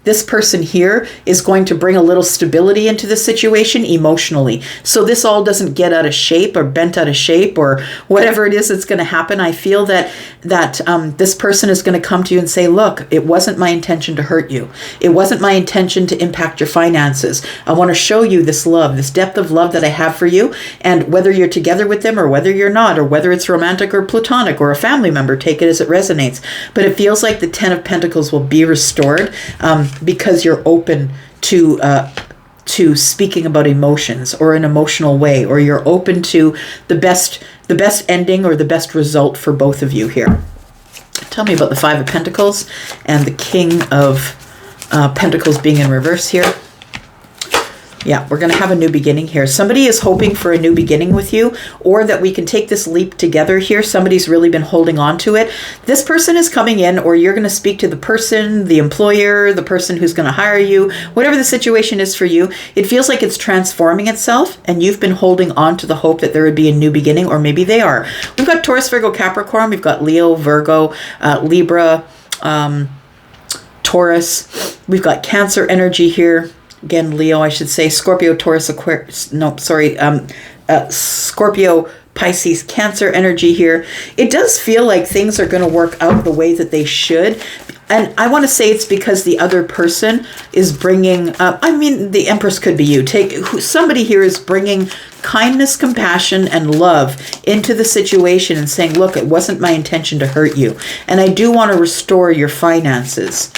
S1: this person here is going to bring a little stability into the situation emotionally. So this all doesn't get out of shape or bent out of shape or whatever it is that's going to happen. I feel that this person is going to come to you and say, look, it wasn't my intention to hurt you. It wasn't my intention to impact your finances. I want to show you this love, this depth of love that I have for you. And whether you're together with them or whether you're not, or whether it's romantic or platonic or a family member, take it as it resonates. But it feels like the Ten of Pentacles will be restored because you're open to speaking about emotions or an emotional way, or you're open to the best ending or the best result for both of you here. Tell me about the Five of Pentacles and the King of Pentacles being in reverse here. Yeah, we're going to have a new beginning here. Somebody is hoping for a new beginning with you, or that we can take this leap together here. Somebody's really been holding on to it. This person is coming in, or you're going to speak to the person, the employer, the person who's going to hire you, whatever the situation is for you. It feels like it's transforming itself, and you've been holding on to the hope that there would be a new beginning, or maybe they are. We've got Taurus, Virgo, Capricorn. We've got Leo, Virgo, Libra, Taurus. We've got Cancer energy here. Again, Leo, I should say. Scorpio, Taurus, Aquarius. No, sorry. Scorpio, Pisces, Cancer energy here. It does feel like things are going to work out the way that they should. And I want to say it's because the other person is bringing, the Empress could be you. Somebody here is bringing kindness, compassion, and love into the situation and saying, look, it wasn't my intention to hurt you. And I do want to restore your finances.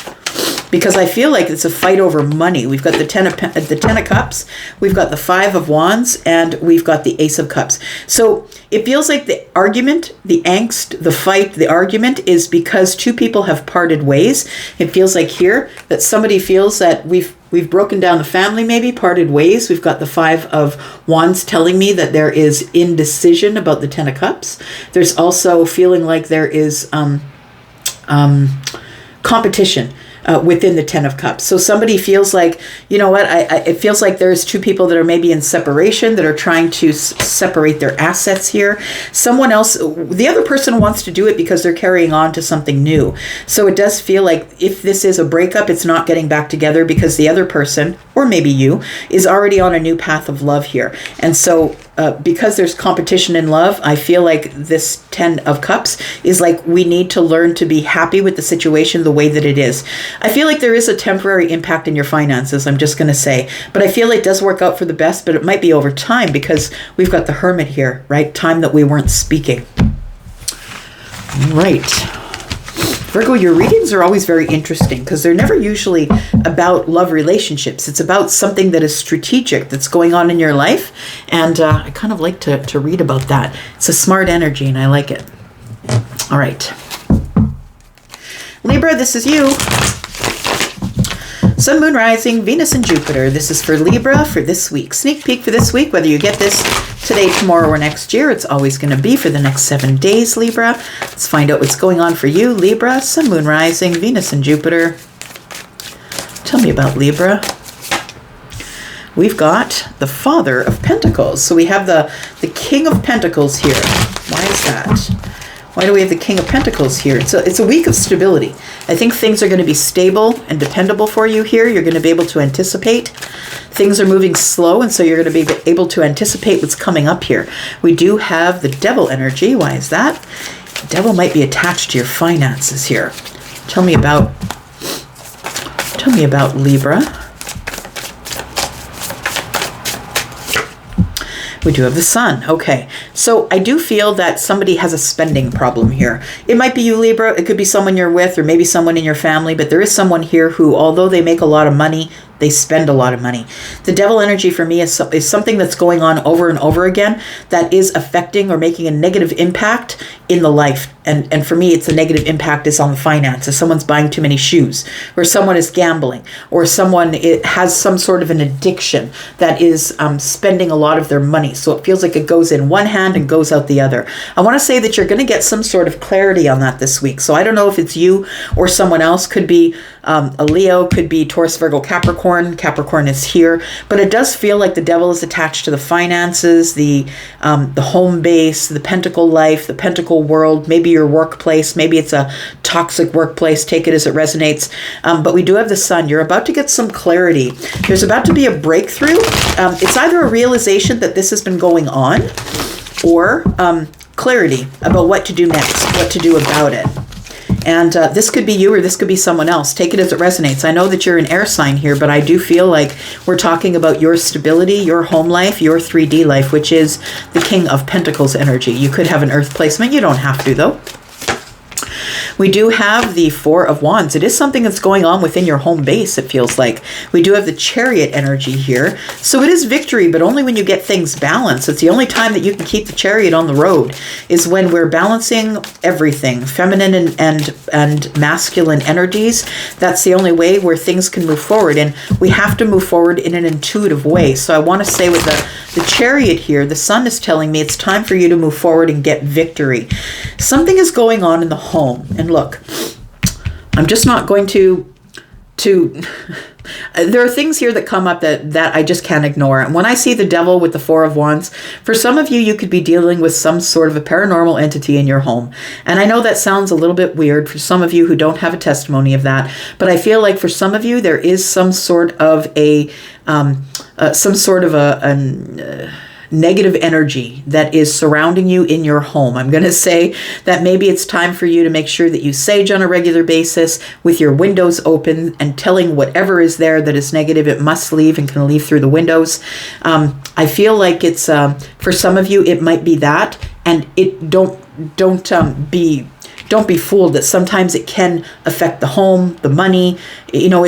S1: because I feel like it's a fight over money. We've got the Ten of Cups, we've got the Five of Wands, and we've got the Ace of Cups. So it feels like the argument, the angst, the fight, the argument is because two people have parted ways. It feels like here that somebody feels that we've broken down the family, maybe parted ways. We've got the Five of Wands telling me that there is indecision about the Ten of Cups. There's also feeling like there is competition within the Ten of Cups. So somebody feels like, you know what, it feels like there's two people that are maybe in separation, that are trying to separate their assets here. Someone else, the other person wants to do it because they're carrying on to something new. So it does feel like if this is a breakup, it's not getting back together because the other person, or maybe you, is already on a new path of love here. And so because there's competition in love, I feel like this Ten of Cups is like, we need to learn to be happy with the situation the way that it is. I feel like there is a temporary impact in your finances, I'm just going to say. But I feel it does work out for the best, but it might be over time because we've got the Hermit here, right? Time that we weren't speaking. Right. Virgo, your readings are always very interesting because they're never usually about love relationships. It's about something that is strategic that's going on in your life. And I kind of like to read about that. It's a smart energy and I like it. All right. Libra, this is you. Sun, Moon, Rising, Venus, and Jupiter. This is for Libra for this week. Sneak peek for this week, whether you get this today, tomorrow, or next year. It's always going to be for the next 7 days, Libra. Let's find out what's going on for you, Libra. Sun, Moon, Rising, Venus, and Jupiter. Tell me about Libra. We've got the Father of Pentacles. So we have the King of Pentacles here. Why is that? Why do we have the King of Pentacles here? It's a week of stability. I think things are going to be stable and dependable for you here. You're going to be able to anticipate. Things are moving slow, and so you're going to be able to anticipate what's coming up here. We do have the Devil energy. Why is that? The Devil might be attached to your finances here. Tell me about Libra. We do have the Sun. Okay. So I do feel that somebody has a spending problem here. It might be you, Libra. It could be someone you're with or maybe someone in your family, but there is someone here who, although they make a lot of money, they spend a lot of money. The Devil energy for me is something that's going on over and over again that is affecting or making a negative impact in the life. And for me, it's a negative impact is on the finances. Someone's buying too many shoes, or someone is gambling, or someone has some sort of an addiction that is spending a lot of their money. So it feels like it goes in one hand and goes out the other. I want to say that you're going to get some sort of clarity on that this week. So I don't know if it's you or someone else. Could be a Leo, could be Taurus, Virgo, Capricorn. Capricorn is here, but it does feel like the Devil is attached to the finances, the home base, the pentacle life, the pentacle world, maybe your workplace. Maybe it's a toxic workplace. Take it as it resonates. But we do have the Sun. You're about to get some clarity. There's about to be a breakthrough. It's either a realization that this has been going on, or clarity about what to do next, what to do about it. And this could be you or this could be someone else. Take it as it resonates. I know that you're an air sign here, but I do feel like we're talking about your stability, your home life, your 3D life, which is the King of Pentacles energy. You could have an earth placement. You don't have to, though. We do have the Four of Wands. It is something that's going on within your home base, it feels like. We do have the Chariot energy here. So it is victory, but only when you get things balanced. It's the only time that you can keep the Chariot on the road is when we're balancing everything, feminine and masculine energies. That's the only way where things can move forward. And we have to move forward in an intuitive way. So I want to say with the Chariot here, the Sun is telling me it's time for you to move forward and get victory. Something is going on in the home. And look, I'm just not going to there are things here that come up that I just can't ignore. And when I see the Devil with the Four of Wands, for some of you, you could be dealing with some sort of a paranormal entity in your home. And I know that sounds a little bit weird for some of you who don't have a testimony of that, but I feel like for some of you, there is some sort of a negative energy that is surrounding you in your home. I'm going to say that maybe it's time for you to make sure that you sage on a regular basis with your windows open and telling whatever is there that is negative, it must leave and can leave through the windows. I feel like it's, for some of you, it might be that, and it don't be don't be fooled that sometimes it can affect the home, the money. You know,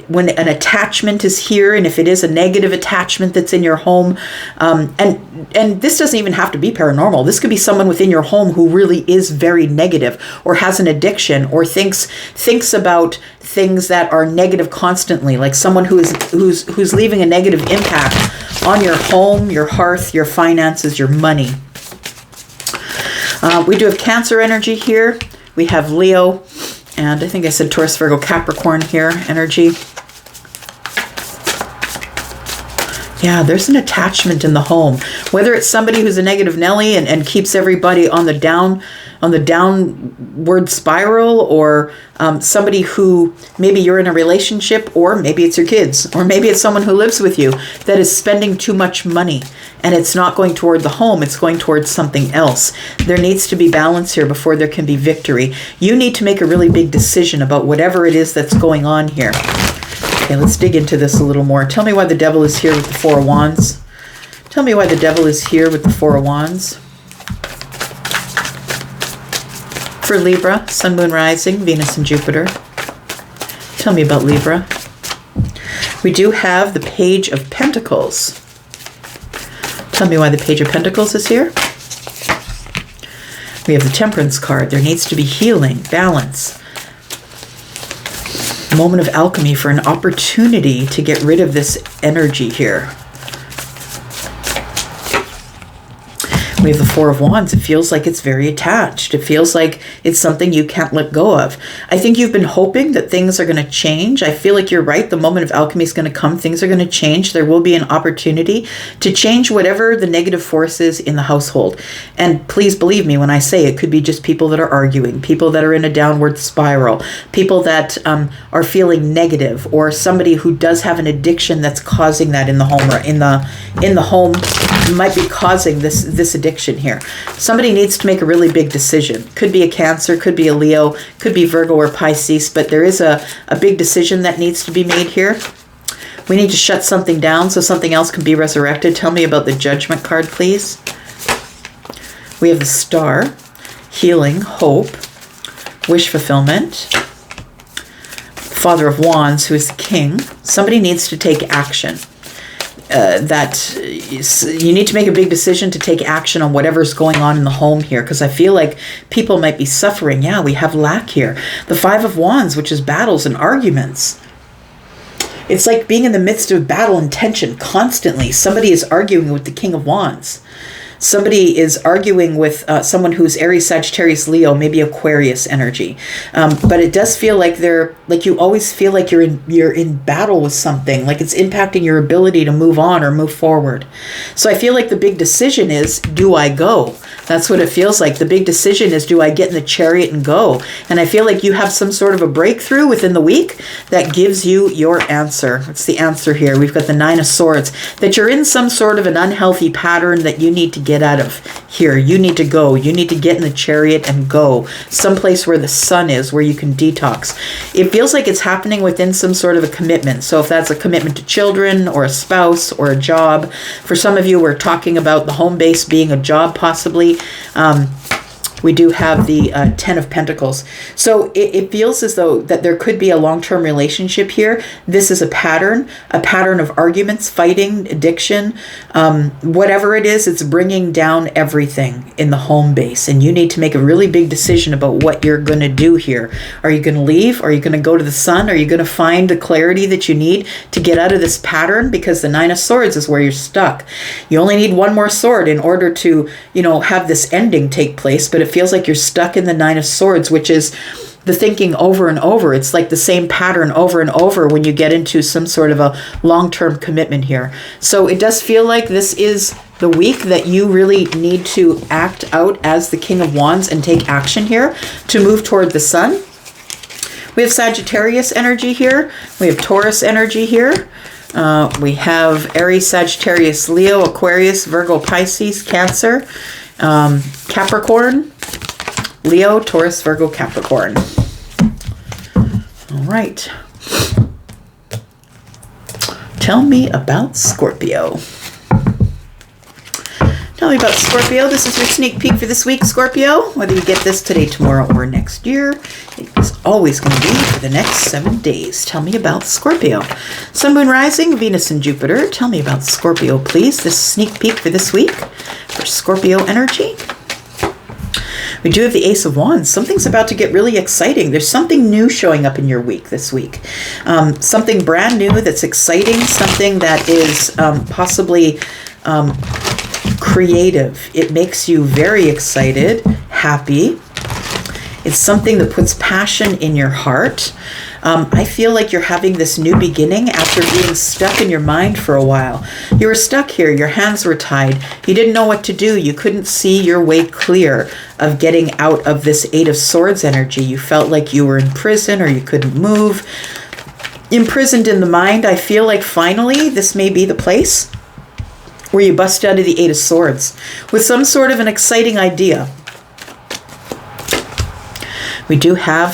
S1: when an attachment is here, and if it is a negative attachment that's in your home, and this doesn't even have to be paranormal. This could be someone within your home who really is very negative, or has an addiction, or thinks about things that are negative constantly, like someone who's leaving a negative impact on your home, your hearth, your finances, your money. We do have Cancer energy here. We have Leo, and I think I said Taurus, Virgo, Capricorn here, energy. Yeah, there's an attachment in the home. Whether it's somebody who's a negative Nelly and keeps everybody on the downward spiral, or somebody who maybe you're in a relationship, or maybe it's your kids, or maybe it's someone who lives with you that is spending too much money, and it's not going toward the home, it's going towards something else. There needs to be balance here before there can be victory. You need to make a really big decision about whatever it is that's going on here. Okay, let's dig into this a little more. Tell me why the devil is here with the Four of Wands. Tell me why the devil is here with the Four of Wands. For Libra, Sun, Moon, Rising, Venus, and Jupiter. Tell me about Libra. We do have the Page of Pentacles. Tell me why the Page of Pentacles is here. We have the Temperance card. There needs to be healing, balance. Moment of alchemy for an opportunity to get rid of this energy here. We have the Four of Wands. It feels like it's very attached. It feels like it's something you can't let go of. I think you've been hoping that things are going to change. I feel like you're right. The moment of alchemy is going to come. Things are going to change. There will be an opportunity to change whatever the negative force is in the household. And please believe me when I say it could be just people that are arguing, people that are in a downward spiral, people that are feeling negative, or somebody who does have an addiction that's causing that in the home, or in the home might be causing this addiction here. Somebody needs to make a really big decision. Could be a Cancer, could be a Leo, could be Virgo or Pisces, but there is a big decision that needs to be made here. We need to shut something down so something else can be resurrected. Tell me about the Judgment card, please. We have the Star, healing, hope, wish fulfillment. Father of Wands, who is the King. Somebody needs to take action. You need to make a big decision to take action on whatever's going on in the home here, because I feel like people might be suffering. Yeah, we have lack here. The Five of Wands, which is battles and arguments. It's like being in the midst of battle and tension constantly. Somebody is arguing with the King of Wands. Somebody is arguing with someone who's Aries, Sagittarius, Leo, maybe Aquarius energy. But it does feel like you always feel like you're in battle with something, like it's impacting your ability to move on or move forward. So I feel like the big decision is, do I go? That's what it feels like. The big decision is, do I get in the chariot and go? And I feel like you have some sort of a breakthrough within the week that gives you your answer. What's the answer here? We've got the Nine of Swords, that you're in some sort of an unhealthy pattern that you need to get out of here. You need to go. You need to get in the chariot and go someplace where the sun is, where you can detox. It feels like it's happening within some sort of a commitment. So if that's a commitment to children or a spouse or a job, for some of you, we're talking about the home base being a job possibly. We do have the Ten of Pentacles. So it feels as though that there could be a long-term relationship here. This is a pattern of arguments, fighting, addiction, whatever it is, it's bringing down everything in the home base. And you need to make a really big decision about what you're going to do here. Are you going to leave? Are you going to go to the sun? Are you going to find the clarity that you need to get out of this pattern? Because the Nine of Swords is where you're stuck. You only need one more sword in order to, have this ending take place. But it feels like you're stuck in the Nine of Swords, which is the thinking over and over. It's like the same pattern over and over when you get into some sort of a long-term commitment here. So it does feel like this is the week that you really need to act out as the King of Wands and take action here to move toward the sun. We have Sagittarius energy here. We have Taurus energy here. We have Aries, Sagittarius, Leo, Aquarius, Virgo, Pisces, Cancer, Capricorn, Leo, Taurus, Virgo, Capricorn. All right. Tell me about Scorpio. Tell me about Scorpio. This is your sneak peek for this week, Scorpio. Whether you get this today, tomorrow, or next year, it is always going to be for the next 7 days. Tell me about Scorpio. Sun, Moon, Rising, Venus, and Jupiter. Tell me about Scorpio, please. This sneak peek for this week for Scorpio energy. We do have the Ace of Wands. Something's about to get really exciting. There's something new showing up in your week this week. Something brand new that's exciting. Something that is possibly creative. It makes you very excited, happy. It's something that puts passion in your heart. I feel like you're having this new beginning after being stuck in your mind for a while. You were stuck here. Your hands were tied. You didn't know what to do. You couldn't see your way clear of getting out of this Eight of Swords energy. You felt like you were in prison or you couldn't move. Imprisoned in the mind. I feel like finally this may be the place where you bust out of the Eight of Swords with some sort of an exciting idea. We do have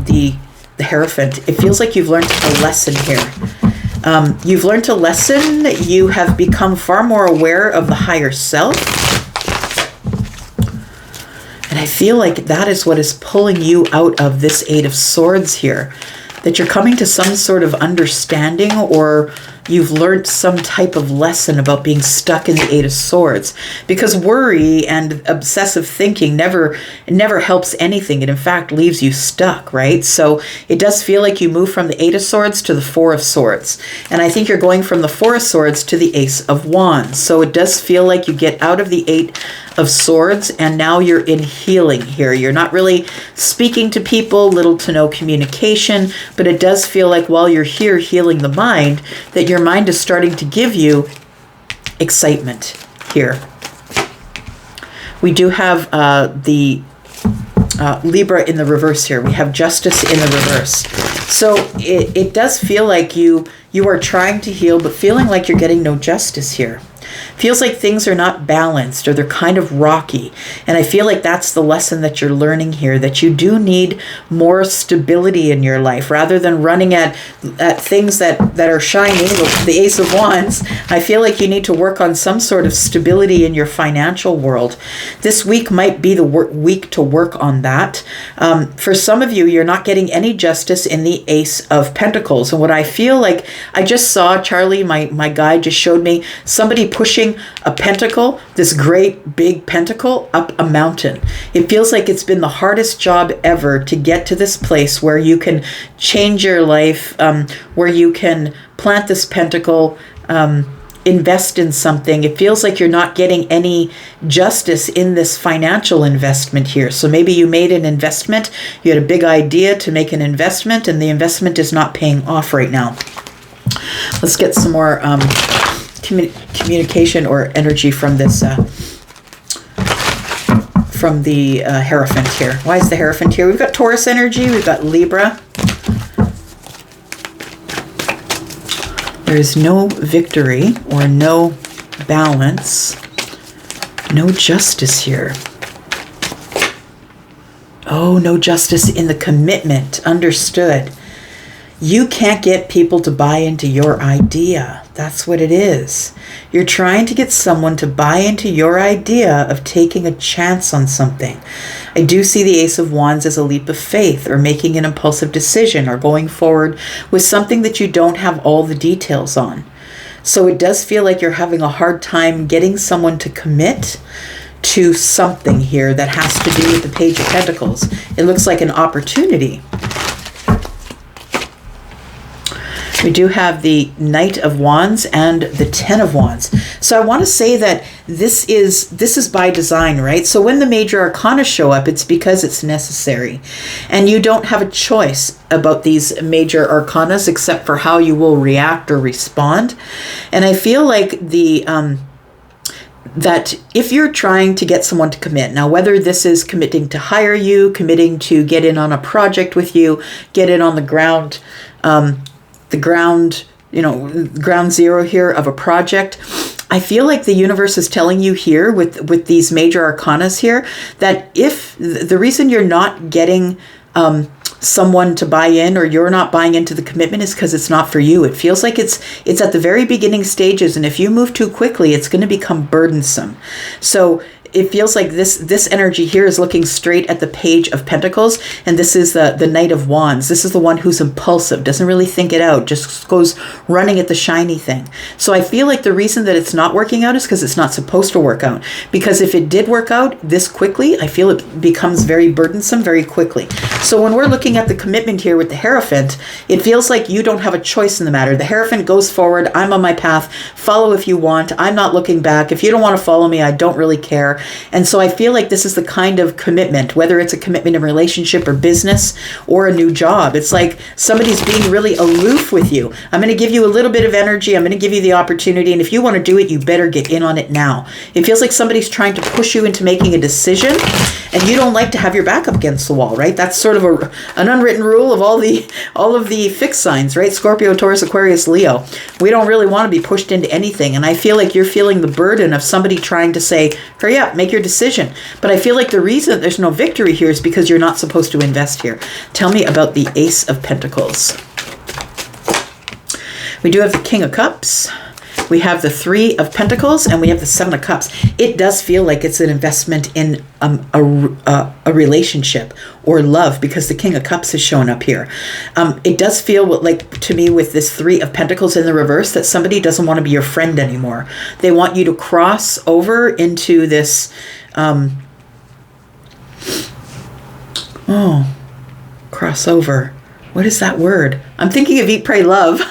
S1: the Hierophant. It feels like you've learned a lesson here. You've learned a lesson. You have become far more aware of the higher self. And I feel like that is what is pulling you out of this Eight of Swords here. That you're coming to some sort of understanding, or you've learned some type of lesson about being stuck in the Eight of Swords. Because worry and obsessive thinking never helps anything. It in fact leaves you stuck, right? So it does feel like you move from the Eight of Swords to the Four of Swords. And I think you're going from the Four of Swords to the Ace of Wands. So it does feel like you get out of the Eight of Swords and now you're in healing here. You're not really speaking to people, little to no communication, but it does feel like while you're here healing the mind, that your mind is starting to give you excitement here. We do have the Libra in the reverse here. We have Justice in the reverse. So it does feel like you are trying to heal, but feeling like you're getting no justice here. Feels like things are not balanced or they're kind of rocky. And I feel like that's the lesson that you're learning here, that you do need more stability in your life rather than running at things that are shining, the Ace of Wands. I feel like you need to work on some sort of stability in your financial world. This week might be the week to work on that. For some of you, you're not getting any justice in the Ace of Pentacles. And what I feel like, I just saw, Charlie, my guide just showed me somebody pushing a pentacle, this great big pentacle, up a mountain. It feels like it's been the hardest job ever to get to this place where you can change your life, where you can plant this pentacle, invest in something. It feels like you're not getting any justice in this financial investment here. So maybe you made an investment, you had a big idea to make an investment, and the investment is not paying off right now. Let's get some more communication or energy from this, from the Hierophant here. Why is the Hierophant here? We've got Taurus energy, we've got Libra. There is no victory or no balance, no justice here. Oh, no justice in the commitment. Understood. You can't get people to buy into your idea. That's what it is. You're trying to get someone to buy into your idea of taking a chance on something. I do see the Ace of Wands as a leap of faith, or making an impulsive decision, or going forward with something that you don't have all the details on. So it does feel like you're having a hard time getting someone to commit to something here that has to do with the Page of Pentacles. It looks like an opportunity. We do have the Knight of Wands and the Ten of Wands. So I want to say that this is by design, right? So when the major arcana show up, it's because it's necessary. And you don't have a choice about these major arcanas except for how you will react or respond. And I feel like that if you're trying to get someone to commit, now whether this is committing to hire you, committing to get in on a project with you, get in on the ground, ground zero here of a project, I feel like the universe is telling you here with these major arcanas here that if the reason you're not getting someone to buy in, or you're not buying into the commitment, is because it's not for you. It feels like it's at the very beginning stages, and if you move too quickly, it's going to become burdensome. So it feels like this energy here is looking straight at the Page of Pentacles, and this is the Knight of Wands. This is the one who's impulsive, doesn't really think it out, just goes running at the shiny thing. So I feel like the reason that it's not working out is because it's not supposed to work out. Because if it did work out this quickly, I feel it becomes very burdensome very quickly. So when we're looking at the commitment here with the Hierophant, it feels like you don't have a choice in the matter. The Hierophant goes forward. I'm on my path. Follow if you want. I'm not looking back. If you don't want to follow me, I don't really care. And so I feel like this is the kind of commitment, whether it's a commitment in relationship or business or a new job. It's like somebody's being really aloof with you. I'm going to give you a little bit of energy. I'm going to give you the opportunity. And if you want to do it, you better get in on it now. It feels like somebody's trying to push you into making a decision, and you don't like to have your back up against the wall, right? That's sort of an unwritten rule of all of the fixed signs, right? Scorpio, Taurus, Aquarius, Leo. We don't really want to be pushed into anything. And I feel like you're feeling the burden of somebody trying to say, hurry up, make your decision. But I feel like the reason that there's no victory here is because you're not supposed to invest here. Tell me about the Ace of Pentacles. We do have the King of Cups. We have the Three of Pentacles, and we have the Seven of Cups. It does feel like it's an investment in a relationship or love, because the King of Cups is showing up here. It does feel like, to me, with this Three of Pentacles in the reverse, that somebody doesn't want to be your friend anymore. They want you to cross over into this... cross over. What is that word? I'm thinking of Eat, Pray, Love.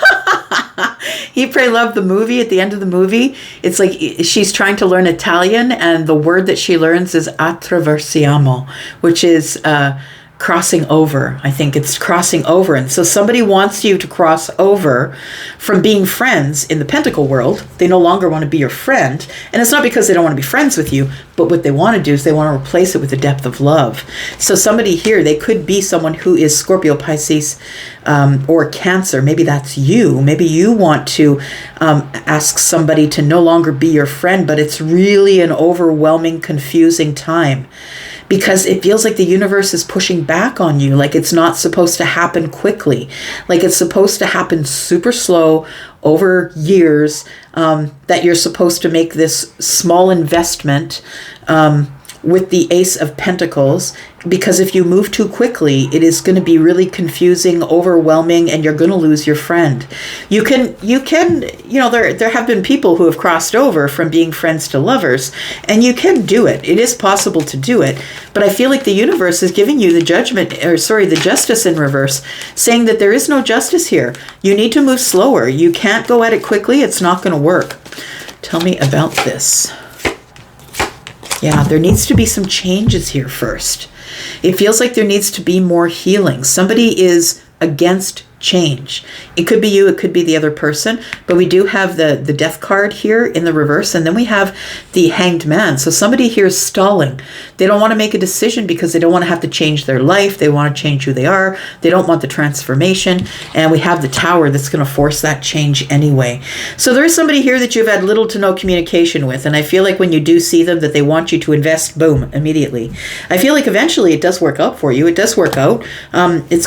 S1: Eat, Pray, Love, the movie. At the end of the movie, it's like she's trying to learn Italian, and the word that she learns is attraversiamo, which is crossing over. I think it's crossing over. And so somebody wants you to cross over from being friends in the Pentacle world. They no longer want to be your friend. And it's not because they don't want to be friends with you, but what they want to do is they want to replace it with the depth of love. So somebody here, they could be someone who is Scorpio, Pisces, or Cancer. Maybe that's you. Maybe you want to ask somebody to no longer be your friend, but it's really an overwhelming, confusing time, because it feels like the universe is pushing back on you, like it's not supposed to happen quickly, like it's supposed to happen super slow over years, that you're supposed to make this small investment with the Ace of Pentacles, because if you move too quickly, it is going to be really confusing, overwhelming, and you're going to lose your friend. You can, there have been people who have crossed over from being friends to lovers, and you can do it. It is possible to do it, but I feel like the universe is giving you the the justice in reverse, saying that there is no justice here. You need to move slower. You can't go at it quickly. It's not going to work. Tell me about this. Yeah, there needs to be some changes here first. It feels like there needs to be more healing. Somebody is against change. It could be you, it could be the other person, but we do have the Death card here in the reverse, and then we have the Hanged Man. So somebody here is stalling. They don't want to make a decision because they don't want to have to change their life. They want to change who they are. They don't want the transformation. And we have the Tower that's going to force that change anyway. So there is somebody here that you've had little to no communication with, and I feel like when you do see them that they want you to invest, boom, immediately. I feel like eventually it does work out for you. It does work out. It's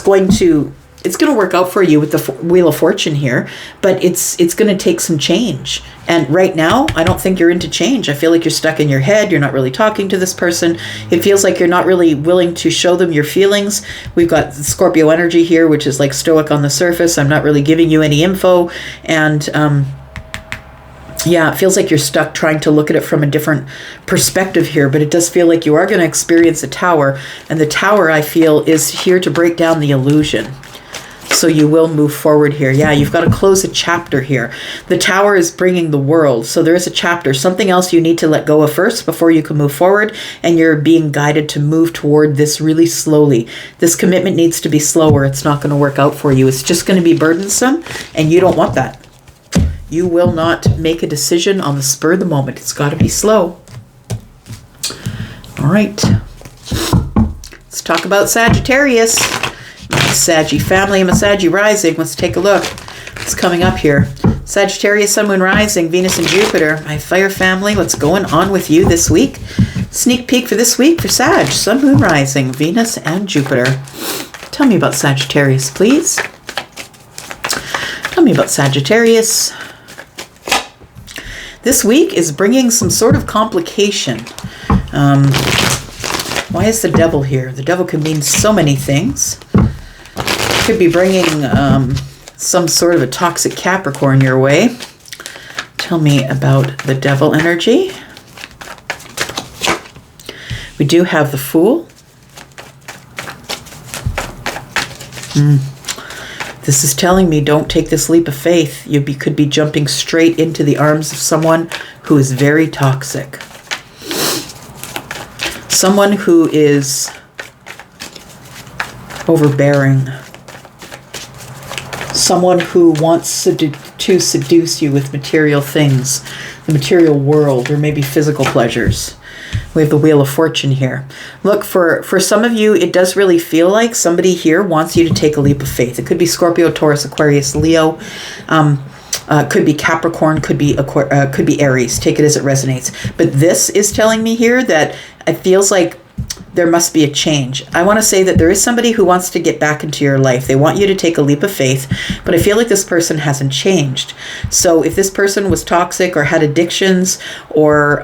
S1: going to work out for you with the Wheel of Fortune here, but it's going to take some change. And right now, I don't think you're into change. I feel like you're stuck in your head. You're not really talking to this person. It feels like you're not really willing to show them your feelings. We've got Scorpio energy here, which is like stoic on the surface. I'm not really giving you any info. And yeah, it feels like you're stuck trying to look at it from a different perspective here, but it does feel like you are going to experience a Tower. And the Tower, I feel, is here to break down the illusion. So you will move forward here. Yeah, you've got to close a chapter here. The Tower is bringing the world. So there is a chapter, something else you need to let go of first before you can move forward. And you're being guided to move toward this really slowly. This commitment needs to be slower. It's not going to work out for you. It's just going to be burdensome, and you don't want that. You will not make a decision on the spur of the moment. It's got to be slow. All right. Let's talk about Sagittarius. Saggy family, I'm a Saggy rising. Let's take a look. What's coming up here? Sagittarius, Sun, Moon, Rising, Venus, and Jupiter. My fire family, what's going on with you this week? Sneak peek for this week for Sag, Sun, Moon, Rising, Venus, and Jupiter. Tell me about Sagittarius, please. Tell me about Sagittarius. This week is bringing some sort of complication. Why is the devil here? The devil can mean so many things. Could be bringing some sort of a toxic Capricorn your way. Tell me about the devil energy. We do have the Fool. This is telling me don't take this leap of faith. You could be jumping straight into the arms of someone who is very toxic. Someone who is overbearing. Someone who wants to seduce you with material things, the material world, or maybe physical pleasures. We have the Wheel of Fortune here. Look, for some of you, it does really feel like somebody here wants you to take a leap of faith. It could be Scorpio, Taurus, Aquarius, Leo. Could be Capricorn, could be Aries. Take it as it resonates. But this is telling me here that it feels like there must be a change. I want to say that there is somebody who wants to get back into your life. They want you to take a leap of faith, but I feel like this person hasn't changed. So if this person was toxic or had addictions, or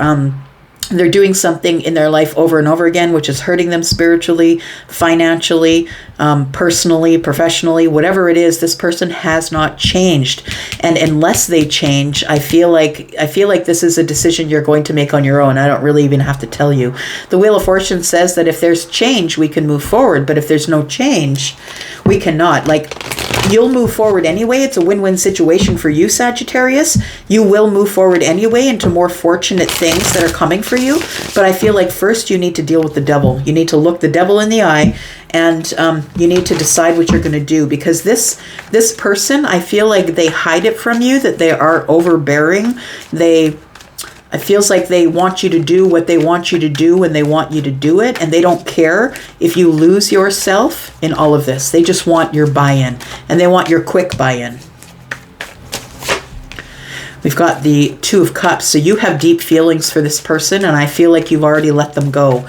S1: they're doing something in their life over and over again, which is hurting them spiritually, financially, personally, professionally, whatever it is, this person has not changed. And unless they change, I feel like this is a decision you're going to make on your own. I don't really even have to tell you. The Wheel of Fortune says that if there's change, we can move forward. But if there's no change, we cannot. Like, you'll move forward anyway. It's a win-win situation for you, Sagittarius. You will move forward anyway into more fortunate things that are coming for you. But I feel like first you need to deal with the devil. You need to look the devil in the eye, and you need to decide what you're going to do. Because this person, I feel like they hide it from you, that they are overbearing. It feels like they want you to do what they want you to do when they want you to do it, and they don't care if you lose yourself in all of this. They just want your buy-in, and they want your quick buy-in. We've got the Two of Cups. So you have deep feelings for this person, and I feel like you've already let them go.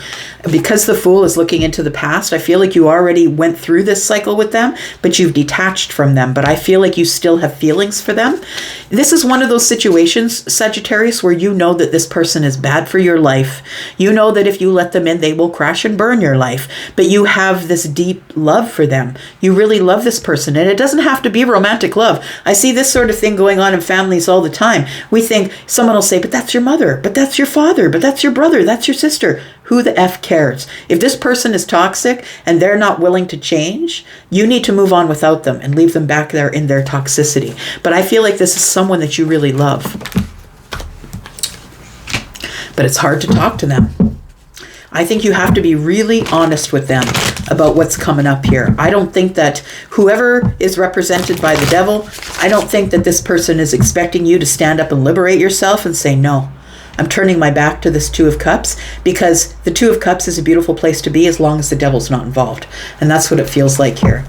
S1: Because the Fool is looking into the past, I feel like you already went through this cycle with them, but you've detached from them. But I feel like you still have feelings for them. This is one of those situations, Sagittarius, where you know that this person is bad for your life. You know that if you let them in, they will crash and burn your life. But you have this deep love for them. You really love this person, and it doesn't have to be romantic love. I see this sort of thing going on in families all the time. We think someone will say, but that's your mother, but that's your father, but that's your brother, that's your sister. Who the F cares? If this person is toxic and they're not willing to change, you need to move on without them and leave them back there in their toxicity. But I feel like this is someone that you really love. But it's hard to talk to them. I think you have to be really honest with them about what's coming up here. I don't think that whoever is represented by the devil, I don't think that this person is expecting you to stand up and liberate yourself and say, no, I'm turning my back to this Two of Cups, because the Two of Cups is a beautiful place to be as long as the devil's not involved. And that's what it feels like here.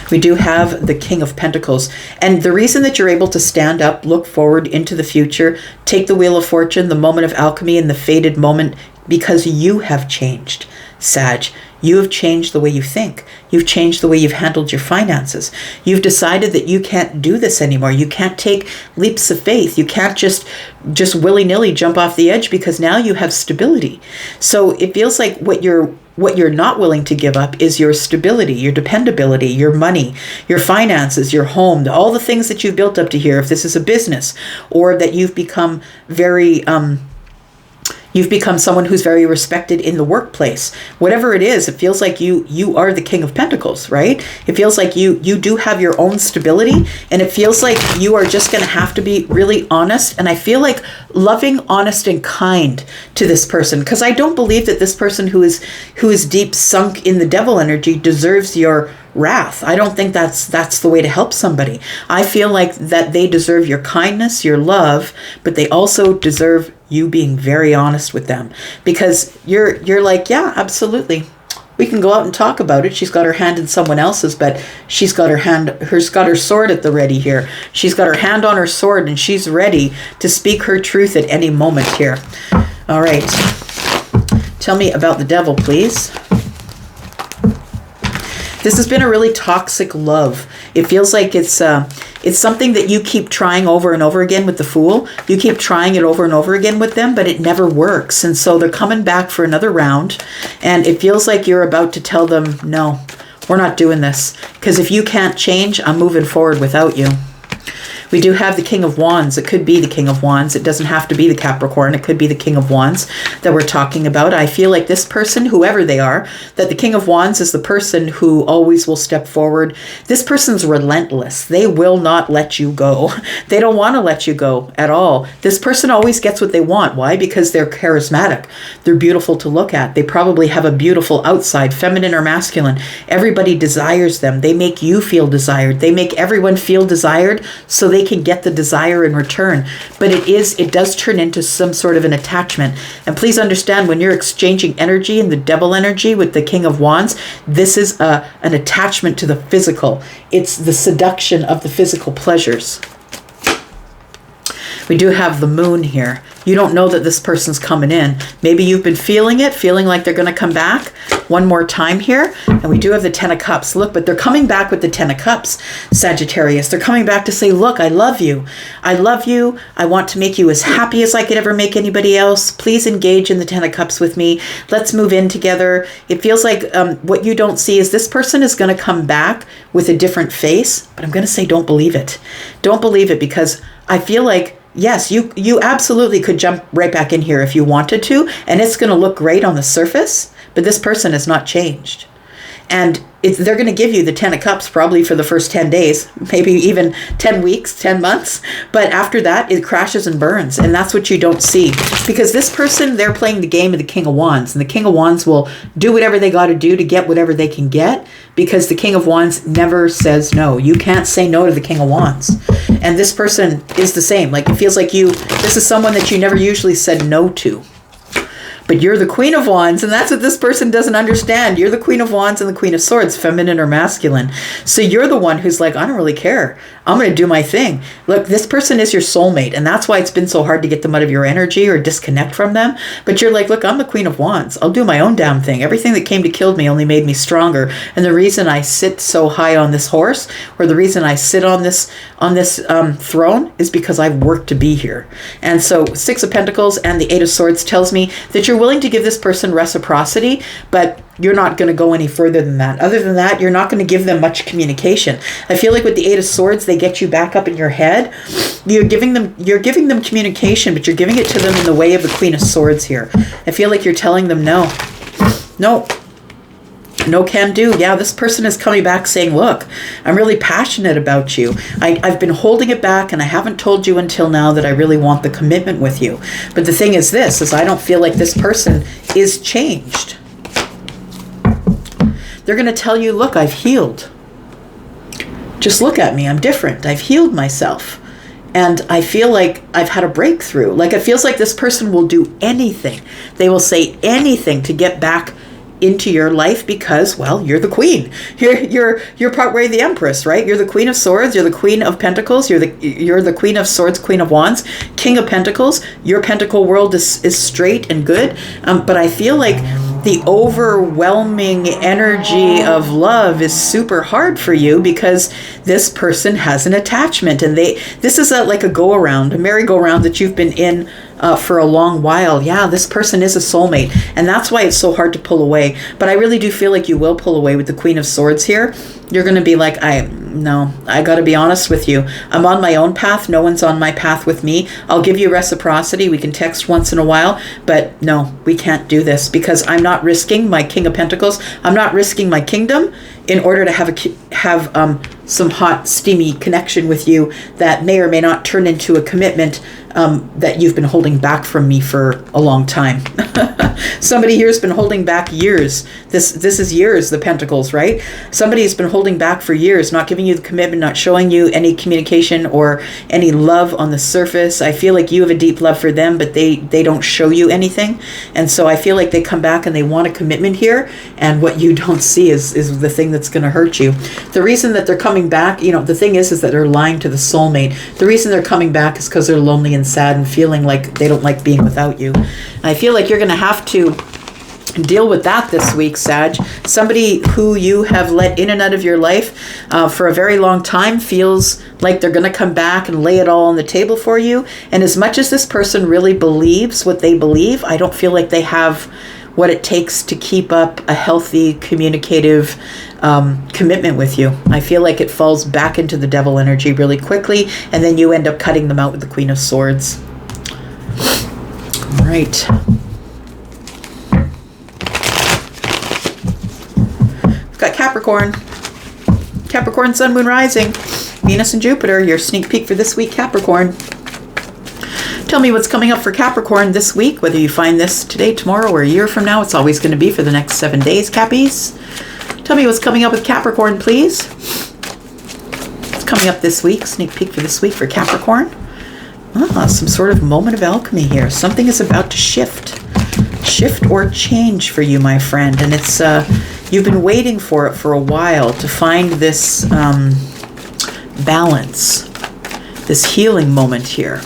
S1: We do have the King of Pentacles. And the reason that you're able to stand up, look forward into the future, take the Wheel of Fortune, the moment of alchemy, and the fated moment, because you have changed, Sag. You have changed the way you think. You've changed the way you've handled your finances. You've decided that you can't do this anymore. You can't take leaps of faith. You can't just willy-nilly jump off the edge, because now you have stability. So it feels like what you're not willing to give up is your stability, your dependability, your money, your finances, your home, all the things that you've built up to here. If this is a business, or that you've become you've become someone who's very respected in the workplace. Whatever it is, it feels like you are the King of Pentacles, right? It feels like you do have your own stability, and it feels like you are just going to have to be really honest. And I feel like loving, honest, and kind to this person, because I don't believe that this person who is deep sunk in the devil energy deserves your wrath. I don't think that's the way to help somebody. I feel like that they deserve your kindness, your love, but they also deserve you being very honest with them, because you're like, yeah, absolutely, we can go out and talk about it. She's got her hand in someone else's, but she's got her sword at the ready here. She's got her hand on her sword, and she's ready to speak her truth at any moment here. All right, tell me about the devil, please. This has been a really toxic love. It feels like it's something that you keep trying over and over again with the Fool. You keep trying it over and over again with them, but it never works. And so they're coming back for another round. And it feels like you're about to tell them, no, we're not doing this. Because if you can't change, I'm moving forward without you. We do have the King of Wands. It could be the King of Wands. It doesn't have to be the Capricorn. It could be the King of Wands that we're talking about. I feel like this person, whoever they are, that the King of Wands is the person who always will step forward. This person's relentless. They will not let you go. They don't want to let you go at all. This person always gets what they want. Why? Because they're charismatic. They're beautiful to look at. They probably have a beautiful outside, feminine or masculine. Everybody desires them. They make you feel desired. They make everyone feel desired, so they can get the desire in return. But it does turn into some sort of an attachment. And please understand, when you're exchanging energy and the devil energy with the King of Wands, this is an attachment to the physical. It's the seduction of the physical pleasures. We do have the Moon here. You don't know that this person's coming in. Maybe you've been feeling it, feeling like they're going to come back one more time here. And we do have the Ten of Cups. Look, but they're coming back with the Ten of Cups, Sagittarius. They're coming back to say, look, I love you. I love you. I want to make you as happy as I could ever make anybody else. Please engage in the Ten of Cups with me. Let's move in together. It feels like what you don't see is this person is going to come back with a different face. But I'm going to say, don't believe it. Don't believe it, because I feel like, yes, you absolutely could jump right back in here if you wanted to, and it's going to look great on the surface, but this person has not changed. And they're going to give you the Ten of Cups probably for the first 10 days, maybe even 10 weeks, 10 months. But after that, it crashes and burns. And that's what you don't see. Because this person, they're playing the game of the King of Wands. And the King of Wands will do whatever they got to do to get whatever they can get. Because the King of Wands never says no. You can't say no to the King of Wands. And this person is the same. Like, it feels like this is someone that you never usually said no to. But you're the Queen of Wands, and that's what this person doesn't understand. You're the Queen of Wands and the Queen of Swords, feminine or masculine. So you're the one who's like, I don't really care. I'm going to do my thing. Look, this person is your soulmate, and that's why it's been so hard to get them out of your energy or disconnect from them. But you're like, look, I'm the Queen of Wands. I'll do my own damn thing. Everything that came to kill me only made me stronger. And the reason I sit so high on this horse, or the reason I sit on this throne, is because I've worked to be here. And so Six of Pentacles and the Eight of Swords tells me that you're willing to give this person reciprocity, but you're not going to go any further than that. Other than that, you're not going to give them much communication. I feel like with the Eight of Swords, they get you back up in your head. You're giving them communication, but you're giving it to them in the way of the Queen of Swords here. I feel like you're telling them no. No can do. Yeah, this person is coming back saying, look, I'm really passionate about you. I've been holding it back, and I haven't told you until now that I really want the commitment with you. But the thing is I don't feel like this person is changed. They're going to tell you, look, I've healed. Just look at me. I'm different. I've healed myself. And I feel like I've had a breakthrough. Like, it feels like this person will do anything. They will say anything to get back into your life because, well, you're the queen. You're partway the empress, right? You're the Queen of Swords. You're the Queen of Pentacles. You're the Queen of Swords, Queen of Wands, King of Pentacles. Your pentacle world is straight and good. But I feel like the overwhelming energy of love is super hard for you because this person has an attachment, and this is like a go-around, a merry-go-round that you've been in for a long while. Yeah, this person is a soulmate, and that's why it's so hard to pull away. But I really do feel like you will pull away with the Queen of Swords here. You're going to be like, I got to be honest with you. I'm on my own path. No one's on my path with me. I'll give you reciprocity. We can text once in a while, but no, we can't do this because I'm not risking my King of Pentacles. I'm not risking my kingdom in order to have some hot, steamy connection with you that may or may not turn into a commitment that you've been holding back from me for a long time. Somebody here has been holding back years. This is years, the Pentacles, right? Somebody has been holding back for years, not giving you the commitment, not showing you any communication or any love on the surface. I feel like you have a deep love for them, but they don't show you anything. And so I feel like they come back and they want a commitment here, and what you don't see is the thing that's going to hurt you. The reason that they're coming back, the thing is that they're lying to the soulmate. The reason they're coming back is because they're lonely and sad and feeling like they don't like being without you. I feel like you're going to have to Deal with that this week, Sag. Somebody who you have let in and out of your life for a very long time feels like they're going to come back and lay it all on the table for you. And as much as this person really believes what they believe, I don't feel like they have what it takes to keep up a healthy, communicative commitment with you. I feel like it falls back into the devil energy really quickly, and then you end up cutting them out with the Queen of Swords. All right. Got Capricorn. Capricorn, Sun, Moon, Rising. Venus and Jupiter, your sneak peek for this week, Capricorn. Tell me what's coming up for Capricorn this week, whether you find this today, tomorrow, or a year from now. It's always going to be for the next 7 days, Cappies. Tell me what's coming up with Capricorn, please. What's coming up this week, sneak peek for this week for Capricorn. Some sort of moment of alchemy here. Something is about to shift. Shift or change for you, my friend. And it's... you've been waiting for it for a while to find this balance, this healing moment here.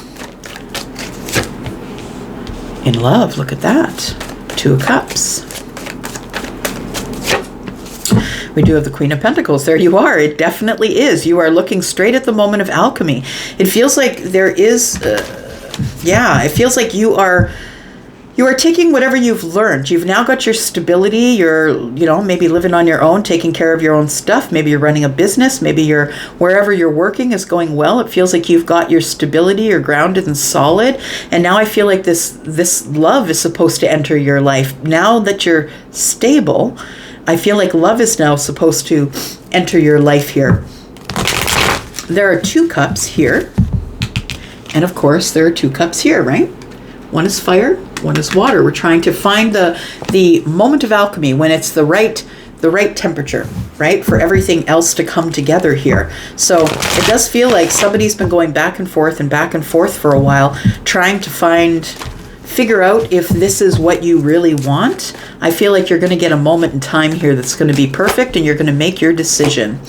S1: In love, look at that. 2 of Cups. We do have the Queen of Pentacles. There you are. It definitely is. You are looking straight at the moment of alchemy. It feels like there is, it feels like you are taking whatever you've learned. You've now got your stability. You're, maybe living on your own, taking care of your own stuff. Maybe you're running a business. Maybe wherever you're working is going well. It feels like you've got your stability. You're grounded and solid. And now I feel like this love is supposed to enter your life. Now that you're stable, I feel like love is now supposed to enter your life here. There are 2 cups here. And of course, there are 2 cups here, right? One is fire, one is water. We're trying to find the moment of alchemy when it's the right temperature, right? For everything else to come together here. So it does feel like somebody's been going back and forth for a while, trying to figure out if this is what you really want. I feel like you're going to get a moment in time here that's going to be perfect, and you're going to make your decision.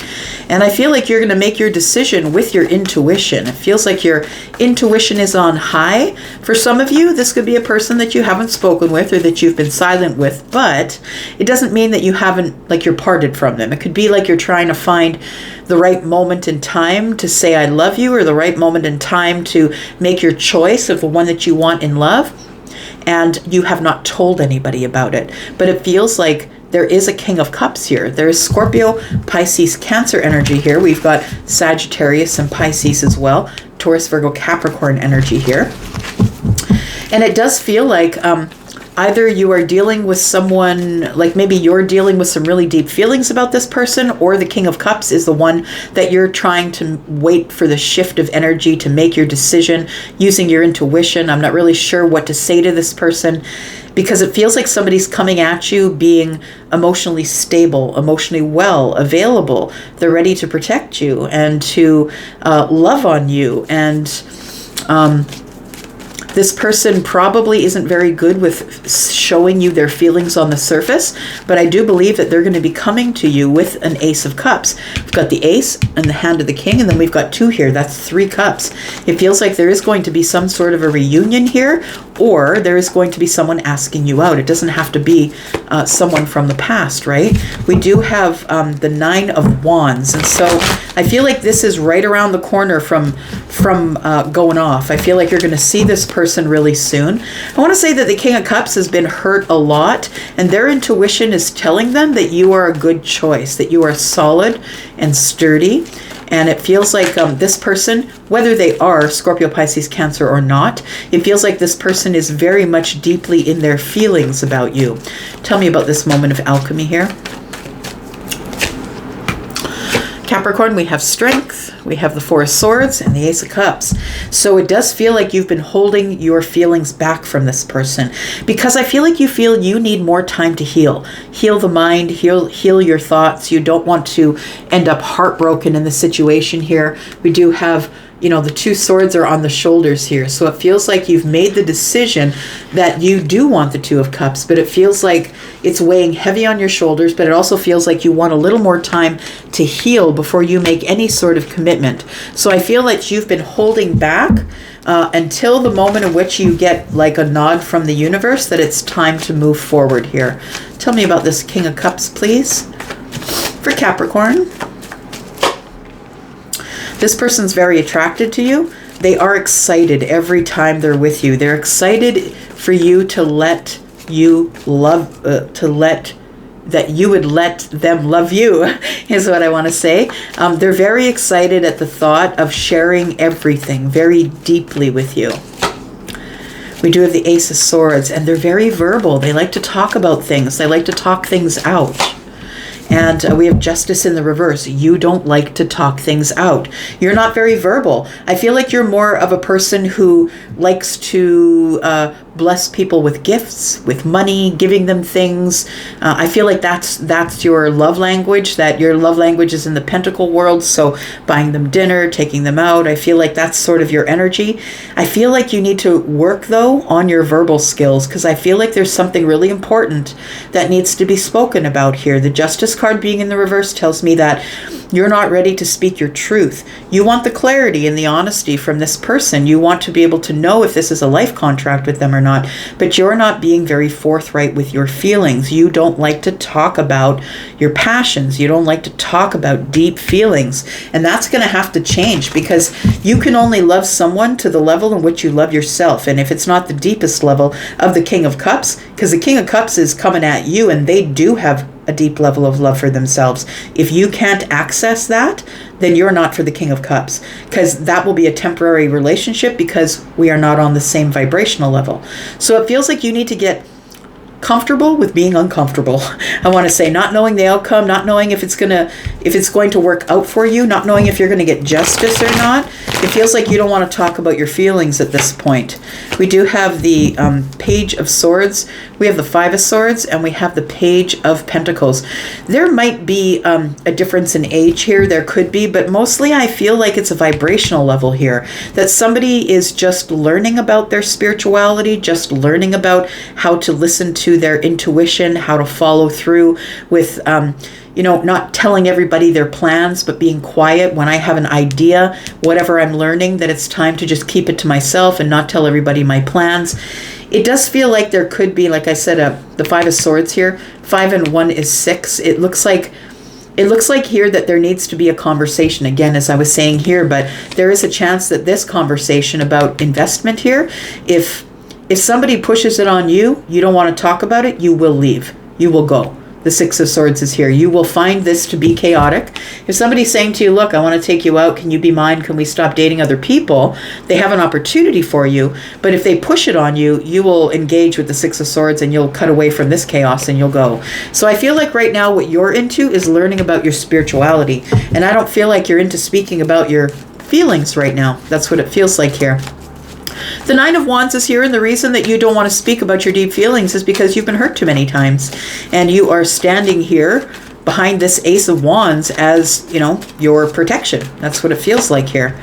S1: And I feel like you're going to make your decision with your intuition. It feels like your intuition is on high. For some of you, this could be a person that you haven't spoken with or that you've been silent with, but it doesn't mean that you're parted from them. It could be like you're trying to find the right moment in time to say I love you, or the right moment in time to make your choice of the one that you want in love, and you have not told anybody about it. But it feels like there is a King of Cups here. There is Scorpio, Pisces, Cancer energy here. We've got Sagittarius and Pisces as well. Taurus, Virgo, Capricorn energy here. And it does feel like either you are dealing with someone, like maybe you're dealing with some really deep feelings about this person, or the King of Cups is the one that you're trying to wait for the shift of energy to make your decision using your intuition. I'm not really sure what to say to this person, because it feels like somebody's coming at you being emotionally stable, emotionally well, available. They're ready to protect you and to love on you. And this person probably isn't very good with showing you their feelings on the surface, but I do believe that they're going to be coming to you with an Ace of Cups. We've got the Ace and the Hand of the King, and then we've got 2 here. That's 3 cups. It feels like there is going to be some sort of a reunion here, or there is going to be someone asking you out. It doesn't have to be someone from the past, right? We do have the 9 of Wands, and so I feel like this is right around the corner from going off. I feel like you're going to see this person really soon. I want to say that the King of Cups has been hurt a lot, and their intuition is telling them that you are a good choice, that you are solid and sturdy. And it feels like this person, whether they are Scorpio, Pisces, Cancer or not, it feels like this person is very much deeply in their feelings about you. Tell me about this moment of alchemy here. Capricorn, we have strength, we have the 4 of Swords, and the Ace of Cups. So it does feel like you've been holding your feelings back from this person, because I feel like you feel you need more time to heal. Heal the mind, heal your thoughts. You don't want to end up heartbroken in the situation here. We do have you know, the 2 swords are on the shoulders here. So it feels like you've made the decision that you do want the 2 of Cups, but it feels like it's weighing heavy on your shoulders, but it also feels like you want a little more time to heal before you make any sort of commitment. So I feel like you've been holding back until the moment in which you get like a nod from the universe that it's time to move forward here. Tell me about this King of Cups, please, for Capricorn. This person's very attracted to you. They are excited every time they're with you. They're excited for you to let you love, that you would let them love you, is what I want to say. They're very excited at the thought of sharing everything very deeply with you. We do have the Ace of Swords, and they're very verbal. They like to talk about things. They like to talk things out. And we have Justice in the reverse. You don't like to talk things out. You're not very verbal. I feel like you're more of a person who likes to bless people with gifts, with money, giving them things. I feel like that's your love language, that your love language is in the pentacle world. So buying them dinner, taking them out. I feel like that's sort of your energy. I feel like you need to work, though, on your verbal skills, because I feel like there's something really important that needs to be spoken about here. The Justice card being in the reverse tells me that you're not ready to speak your truth. You want the clarity and the honesty from this person. You want to be able to know if this is a life contract with them or not, but you're not being very forthright with your feelings. You don't like to talk about your passions. You don't like to talk about deep feelings. And that's going to have to change, because you can only love someone to the level in which you love yourself. And if it's not the deepest level of the King of Cups, because the King of Cups is coming at you and they do have a deep level of love for themselves. If you can't access that, then you're not for the King of Cups, because that will be a temporary relationship because we are not on the same vibrational level. So it feels like you need to get comfortable with being uncomfortable. I want to say, not knowing the outcome, not knowing if it's going to work out for you, not knowing if you're going to get justice or not. It feels like you don't want to talk about your feelings at this point. We do have the Page of Swords, we have the 5 of Swords, and we have the Page of Pentacles. There might be a difference in age here. There could be, but mostly I feel like it's a vibrational level here, that somebody is just learning about their spirituality, just learning about how to listen to their intuition, how to follow through with not telling everybody their plans, but being quiet when I have an idea, whatever I'm learning, that it's time to just keep it to myself and not tell everybody my plans. It does feel like there could be, like I said, the 5 of Swords here. 5 and 1 is 6. It looks like here that there needs to be a conversation, again, as I was saying here, but there is a chance that this conversation about investment here, if somebody pushes it on you, you don't want to talk about it, you will leave. You will go. The 6 of Swords is here. You will find this to be chaotic. If somebody's saying to you, look, I want to take you out. Can you be mine? Can we stop dating other people? They have an opportunity for you. But if they push it on you, you will engage with the 6 of Swords and you'll cut away from this chaos and you'll go. So I feel like right now what you're into is learning about your spirituality. And I don't feel like you're into speaking about your feelings right now. That's what it feels like here. The 9 of Wands is here, and the reason that you don't want to speak about your deep feelings is because you've been hurt too many times. And you are standing here behind this Ace of Wands as, your protection. That's what it feels like here.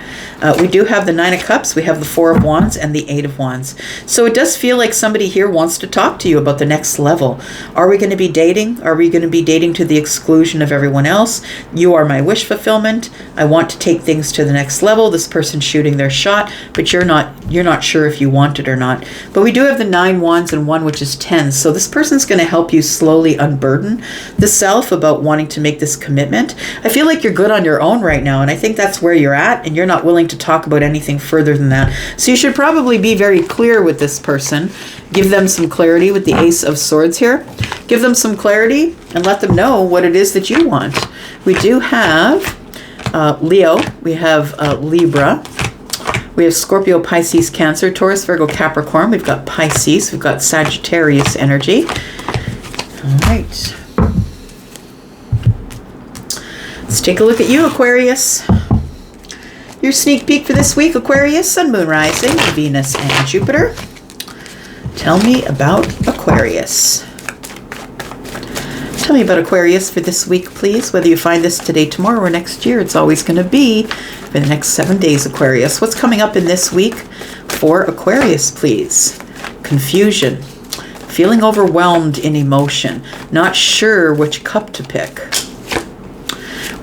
S1: We do have the 9 of Cups, we have the 4 of Wands, and the 8 of Wands. So it does feel like somebody here wants to talk to you about the next level. Are we going to be dating? Are we going to be dating to the exclusion of everyone else? You are my wish fulfillment. I want to take things to the next level. This person's shooting their shot, but you're not sure if you want it or not. But we do have the 9 Wands and 1, which is 10. So this person's going to help you slowly unburden the self about wanting to make this commitment. I feel like you're good on your own right now, and I think that's where you're at, and you're not willing to talk about anything further than that. So you should probably be very clear with this person. Give them some clarity with the Ace of Swords here. Give them some clarity and let them know what it is that you want. We do have Leo. We have Libra. We have Scorpio, Pisces, Cancer, Taurus, Virgo, Capricorn. We've got Pisces. We've got Sagittarius energy. All right. Let's take a look at you, Aquarius. Your sneak peek for this week, Aquarius, Sun, Moon, Rising, Venus, and Jupiter. Tell me about Aquarius. Tell me about Aquarius for this week, please. Whether you find this today, tomorrow, or next year, it's always going to be for the next 7 days, Aquarius. What's coming up in this week for Aquarius, please? Confusion. Feeling overwhelmed in emotion. Not sure which cup to pick.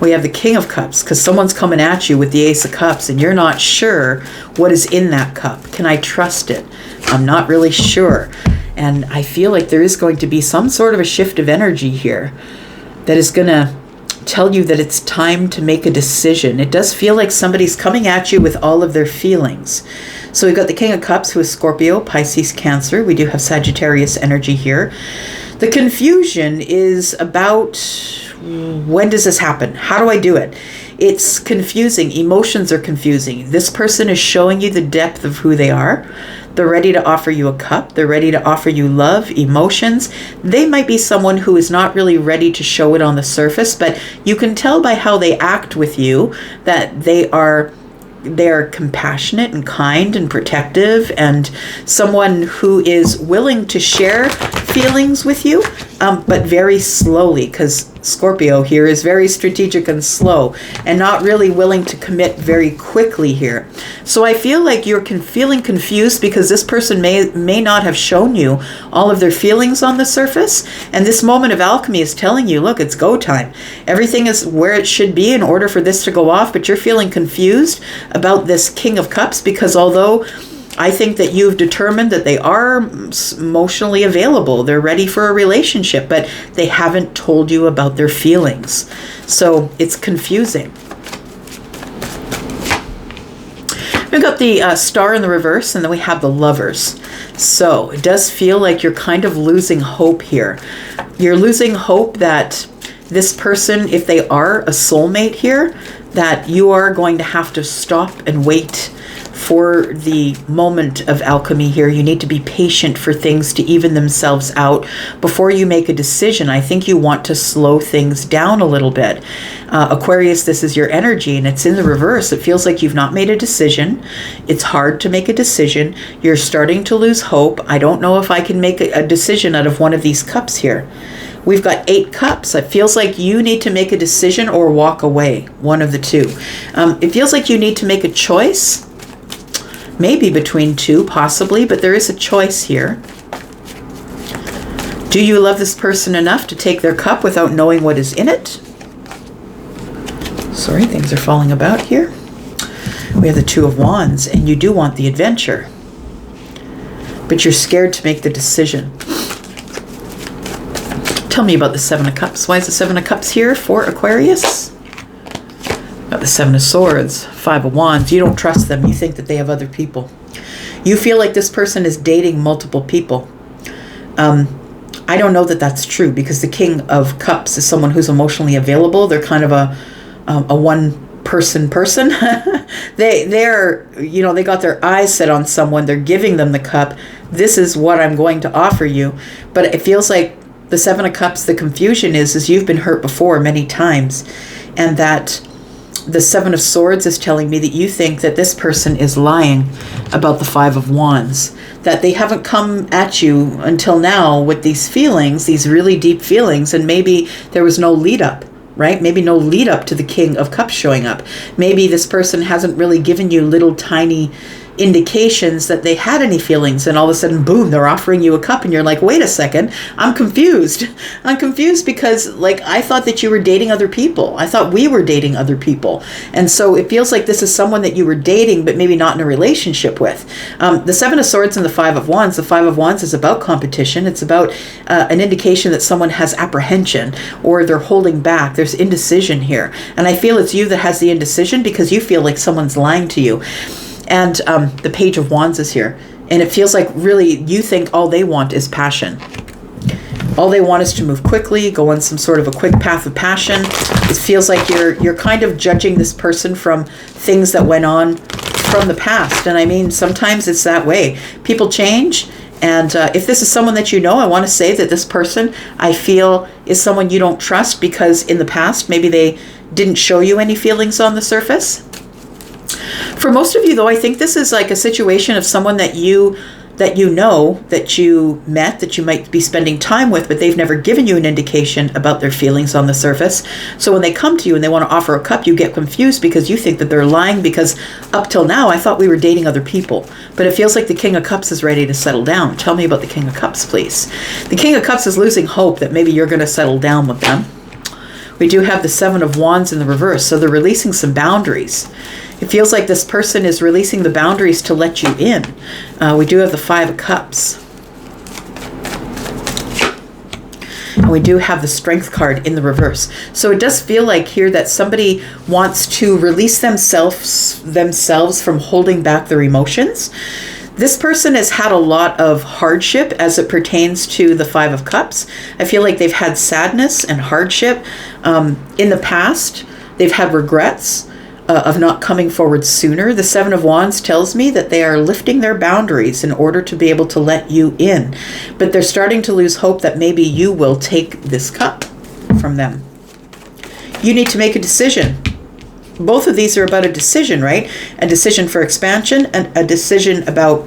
S1: We have the King of Cups, because someone's coming at you with the Ace of Cups, and you're not sure what is in that cup. Can I trust it? I'm not really sure. And I feel like there is going to be some sort of a shift of energy here that is going to tell you that it's time to make a decision. It does feel like somebody's coming at you with all of their feelings. So we've got the King of Cups, who is Scorpio, Pisces, Cancer. We do have Sagittarius energy here. The confusion is about, when does this happen? How do I do it? It's confusing. Emotions are confusing. This person is showing you the depth of who they are. They're ready to offer you a cup. They're ready to offer you love, emotions. They might be someone who is not really ready to show it on the surface, but you can tell by how they act with you that they are compassionate and kind and protective, and someone who is willing to share feelings with you, but very slowly, because Scorpio here is very strategic and slow and not really willing to commit very quickly here. So I feel like you're feeling confused because this person may not have shown you all of their feelings on the surface, and this moment of alchemy is telling you, look, it's go time. Everything is where it should be in order for this to go off, but you're feeling confused about this King of Cups, because although I think that you've determined that they are emotionally available, they're ready for a relationship, but they haven't told you about their feelings. So it's confusing. We've got the Star in the reverse, and then we have the Lovers. So it does feel like you're kind of losing hope here. You're losing hope that this person, if they are a soulmate here, that you are going to have to stop and wait for the moment of alchemy here. You need to be patient for things to even themselves out before you make a decision. I think you want to slow things down a little bit. Aquarius, this is your energy, and it's in the reverse. It feels like you've not made a decision. It's hard to make a decision. You're starting to lose hope. I don't know if I can make a decision out of one of these cups here. We've got 8 cups. It feels like you need to make a decision or walk away, one of the two. It feels like you need to make a choice, maybe between two, possibly, but there is a choice here. Do you love this person enough to take their cup without knowing what is in it? Sorry, things are falling about here. We have the Two of Wands, and you do want the adventure, but you're scared to make the decision. Tell me about the Seven of Cups. Why is the Seven of Cups here for Aquarius? Got the Seven of Swords, Five of Wands. You don't trust them. You think that they have other people. You feel like this person is dating multiple people. I don't know that that's true, because the King of Cups is someone who's emotionally available. They're kind of a one-person person. They're, you know, they got their eyes set on someone. They're giving them the cup. This is what I'm going to offer you. But it feels like the Seven of Cups, the confusion is you've been hurt before many times, and that the Seven of Swords is telling me that you think that this person is lying about the Five of Wands, that they haven't come at you until now with these feelings, these really deep feelings, and maybe there was no lead up, right? Maybe no lead up to the King of Cups showing up. Maybe this person hasn't really given you little tiny indications that they had any feelings, and all of a sudden, boom, they're offering you a cup, and you're like, wait a second, I'm confused. I'm confused because, like, I thought that you were dating other people. I thought we were dating other people. And so it feels like this is someone that you were dating, but maybe not in a relationship with. The Seven of Swords and the Five of Wands. The Five of Wands is about competition. It's about an indication that someone has apprehension, or they're holding back. There's indecision here. And I feel it's you that has the indecision, because you feel like someone's lying to you. And the Page of Wands is here. And it feels like really you think all they want is passion. All they want is to move quickly, go on some sort of a quick path of passion. It feels like you're kind of judging this person from things that went on from the past. And I mean, sometimes it's that way. People change. And if this is someone that you know, I want to say that this person, I feel, is someone you don't trust, because in the past, maybe they didn't show you any feelings on the surface. For most of you, though, I think this is like a situation of someone that you that you know, that you met, that you might be spending time with, but they've never given you an indication about their feelings on the surface. So when they come to you and they want to offer a cup, you get confused because you think that they're lying, because up till now I thought we were dating other people. But it feels like the King of Cups is ready to settle down. Tell me about the King of Cups, please. The King of Cups is losing hope that maybe you're going to settle down with them. We do have the Seven of Wands in the reverse, so they're releasing some boundaries. It feels like this person is releasing the boundaries to let you in. We do have the Five of Cups. And we do have the Strength card in the reverse. So it does feel like here that somebody wants to release themselves from holding back their emotions. This person has had a lot of hardship as it pertains to the Five of Cups. I feel like they've had sadness and hardship in the past. They've had regrets of not coming forward sooner. The Seven of Wands tells me that they are lifting their boundaries in order to be able to let you in. But they're starting to lose hope that maybe you will take this cup from them. You need to make a decision. Both of these are about a decision, right? A decision for expansion and a decision about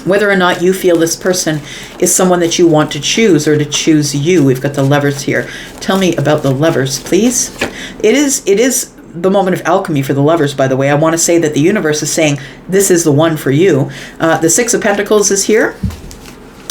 S1: whether or not you feel this person is someone that you want to choose or to choose you. We've got the Lovers here. Tell me about the Lovers, please. It is the moment of alchemy for the Lovers, by the way. I want to say that the universe is saying this is the one for you. The Six of Pentacles is here.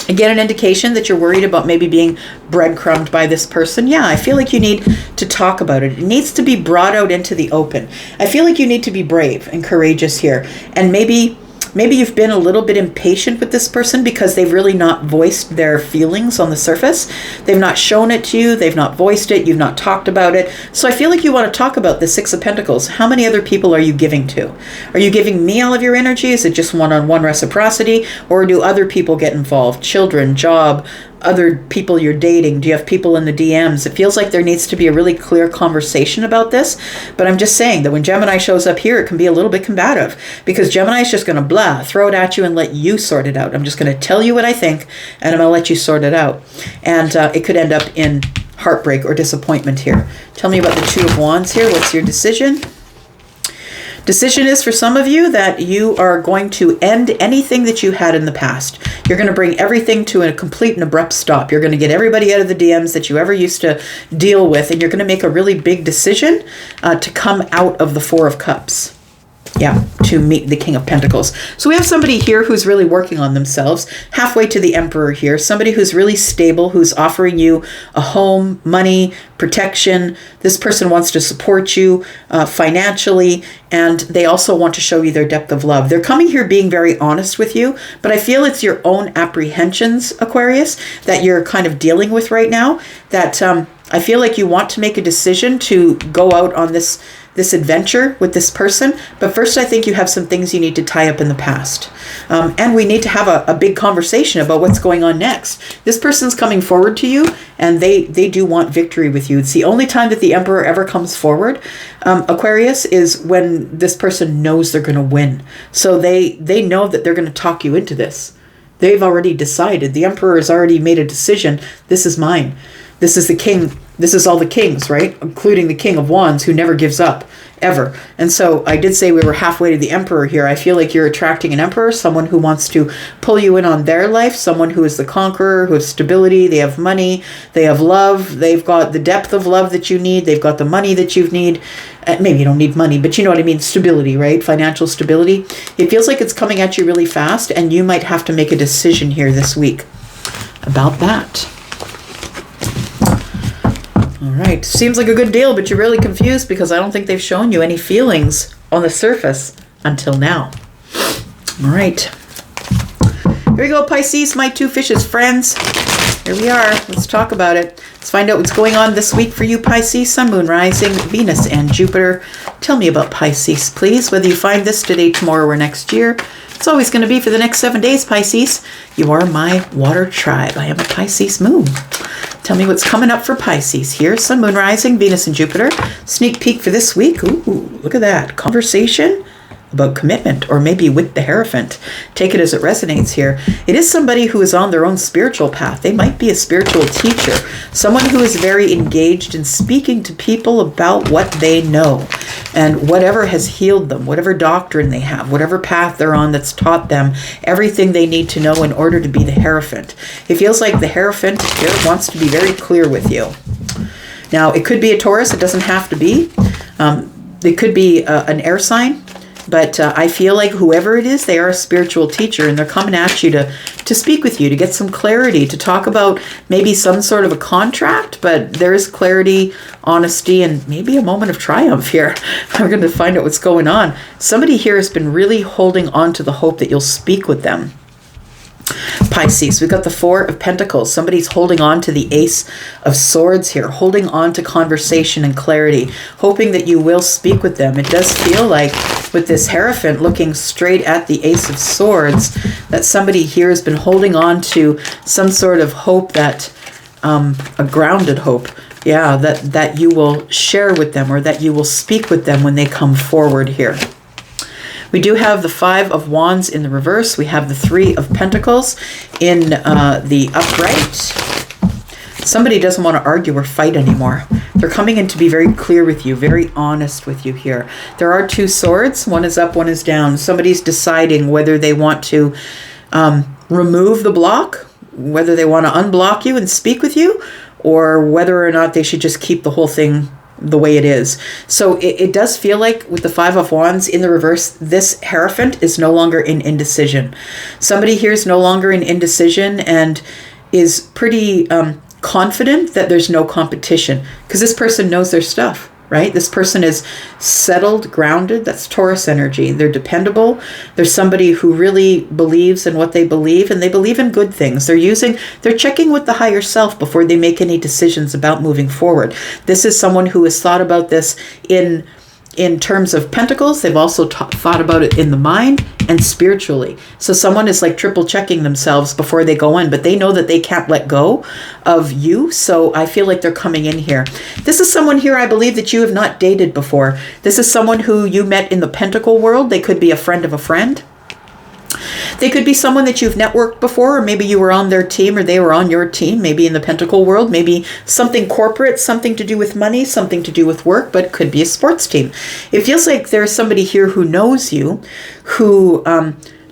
S1: Again, an indication that you're worried about maybe being breadcrumbed by this person. Yeah, I feel like you need to talk about it. It needs to be brought out into the open. I feel like you need to be brave and courageous here. And maybe you've been a little bit impatient with this person because they've really not voiced their feelings on the surface. They've not shown it to you. They've not voiced it. You've not talked about it. So I feel like you want to talk about the Six of Pentacles. How many other people are you giving to? Are you giving me all of your energy? Is it just one-on-one reciprocity? Or do other people get involved? Children, job, other people you're dating? Do you have people in the DMs? It feels like there needs to be a really clear conversation about this. But I'm just saying that when Gemini shows up here, it can be a little bit combative because Gemini is just going to blah, throw it at you and let you sort it out. I'm just going to tell you what I think and I'm going to let you sort it out. And it could end up in heartbreak or disappointment here. Tell me about the Two of Wands here. What's your decision? Decision is for some of you that you are going to end anything that you had in the past. You're going to bring everything to a complete and abrupt stop. You're going to get everybody out of the DMs that you ever used to deal with, and you're going to make a really big decision to come out of the Four of Cups. Yeah, to meet the King of Pentacles. So we have somebody here who's really working on themselves, halfway to the Emperor here, somebody who's really stable, who's offering you a home, money, protection. This person wants to support you financially, and they also want to show you their depth of love. They're coming here being very honest with you, but I feel it's your own apprehensions, Aquarius, that you're kind of dealing with right now, that I feel like you want to make a decision to go out on this adventure with this person. But first, I think you have some things you need to tie up in the past. And we need to have a big conversation about what's going on next. This person's coming forward to you and they do want victory with you. It's the only time that the Emperor ever comes forward, Aquarius, is when this person knows they're going to win. So they know that they're going to talk you into this. They've already decided. The Emperor has already made a decision. This is mine. This is the king. This is all the kings, right? Including the King of Wands, who never gives up, ever. And so I did say we were halfway to the Emperor here. I feel like you're attracting an Emperor, someone who wants to pull you in on their life, someone who is the conqueror, who has stability, they have money, they have love, they've got the depth of love that you need, they've got the money that you need. Maybe you don't need money, but you know what I mean, stability, right? Financial stability. It feels like it's coming at you really fast, and you might have to make a decision here this week about that. All right, seems like a good deal, but you're really confused because I don't think they've shown you any feelings on the surface until now. All right, here we go, Pisces, my two fishes friends. Here we are. Let's talk about it. Let's find out what's going on this week for you, Pisces, Sun, Moon, Rising, Venus, and Jupiter. Tell me about Pisces, please, whether you find this today, tomorrow, or next year. It's always going to be for the next 7 days, Pisces. You are my water tribe. I am a Pisces moon. Tell me what's coming up for Pisces here. Sun, Moon, Rising, Venus, and Jupiter. Sneak peek for this week. Ooh, look at that. Conversation about commitment, or maybe with the Hierophant. Take it as it resonates here. It is somebody who is on their own spiritual path. They might be a spiritual teacher, someone who is very engaged in speaking to people about what they know and whatever has healed them, whatever doctrine they have, whatever path they're on that's taught them everything they need to know in order to be the Hierophant. It feels like the Hierophant here wants to be very clear with you. Now, it could be a Taurus. It doesn't have to be. It could be an air sign. But I feel like whoever it is, they are a spiritual teacher, and they're coming at you to speak with you, to get some clarity, to talk about maybe some sort of a contract, but there is clarity, honesty, and maybe a moment of triumph here. We're going to find out what's going on. Somebody here has been really holding on to the hope that you'll speak with them. Pisces, we've got the Four of Pentacles. Somebody's holding on to the Ace of Swords here, holding on to conversation and clarity, hoping that you will speak with them. It does feel like with this Hierophant looking straight at the Ace of Swords, that somebody here has been holding on to some sort of hope, that a grounded hope, yeah, that you will share with them, or that you will speak with them when they come forward here. We do have the Five of Wands in the reverse. We have the Three of Pentacles in the upright. Somebody doesn't want to argue or fight anymore. They're coming in to be very clear with you, very honest with you here. There are two swords. One is up, one is down. Somebody's deciding whether they want to remove the block, whether they want to unblock you and speak with you, or whether or not they should just keep the whole thing the way it is. So it does feel like with the Five of Wands in the reverse, this Hierophant is no longer in indecision. Somebody here is no longer in indecision and is pretty confident that there's no competition, because this person knows their stuff, right? This person is settled, grounded. That's Taurus energy. They're dependable. They're somebody who really believes in what they believe, and they believe in good things. They're checking with the higher self before they make any decisions about moving forward. This is someone who has thought about this in terms of pentacles. They've also thought about it in the mind and spiritually. So someone is like triple checking themselves before they go in, but they know that they can't let go of you. So I feel like they're coming in here. This is someone here, I believe, that you have not dated before. This is someone who you met in the pentacle world. They could be a friend of a friend. They could be someone that you've networked before, or maybe you were on their team or they were on your team, maybe in the pentacle world, maybe something corporate, something to do with money, something to do with work, but it could be a sports team. It feels like there's somebody here who knows you, who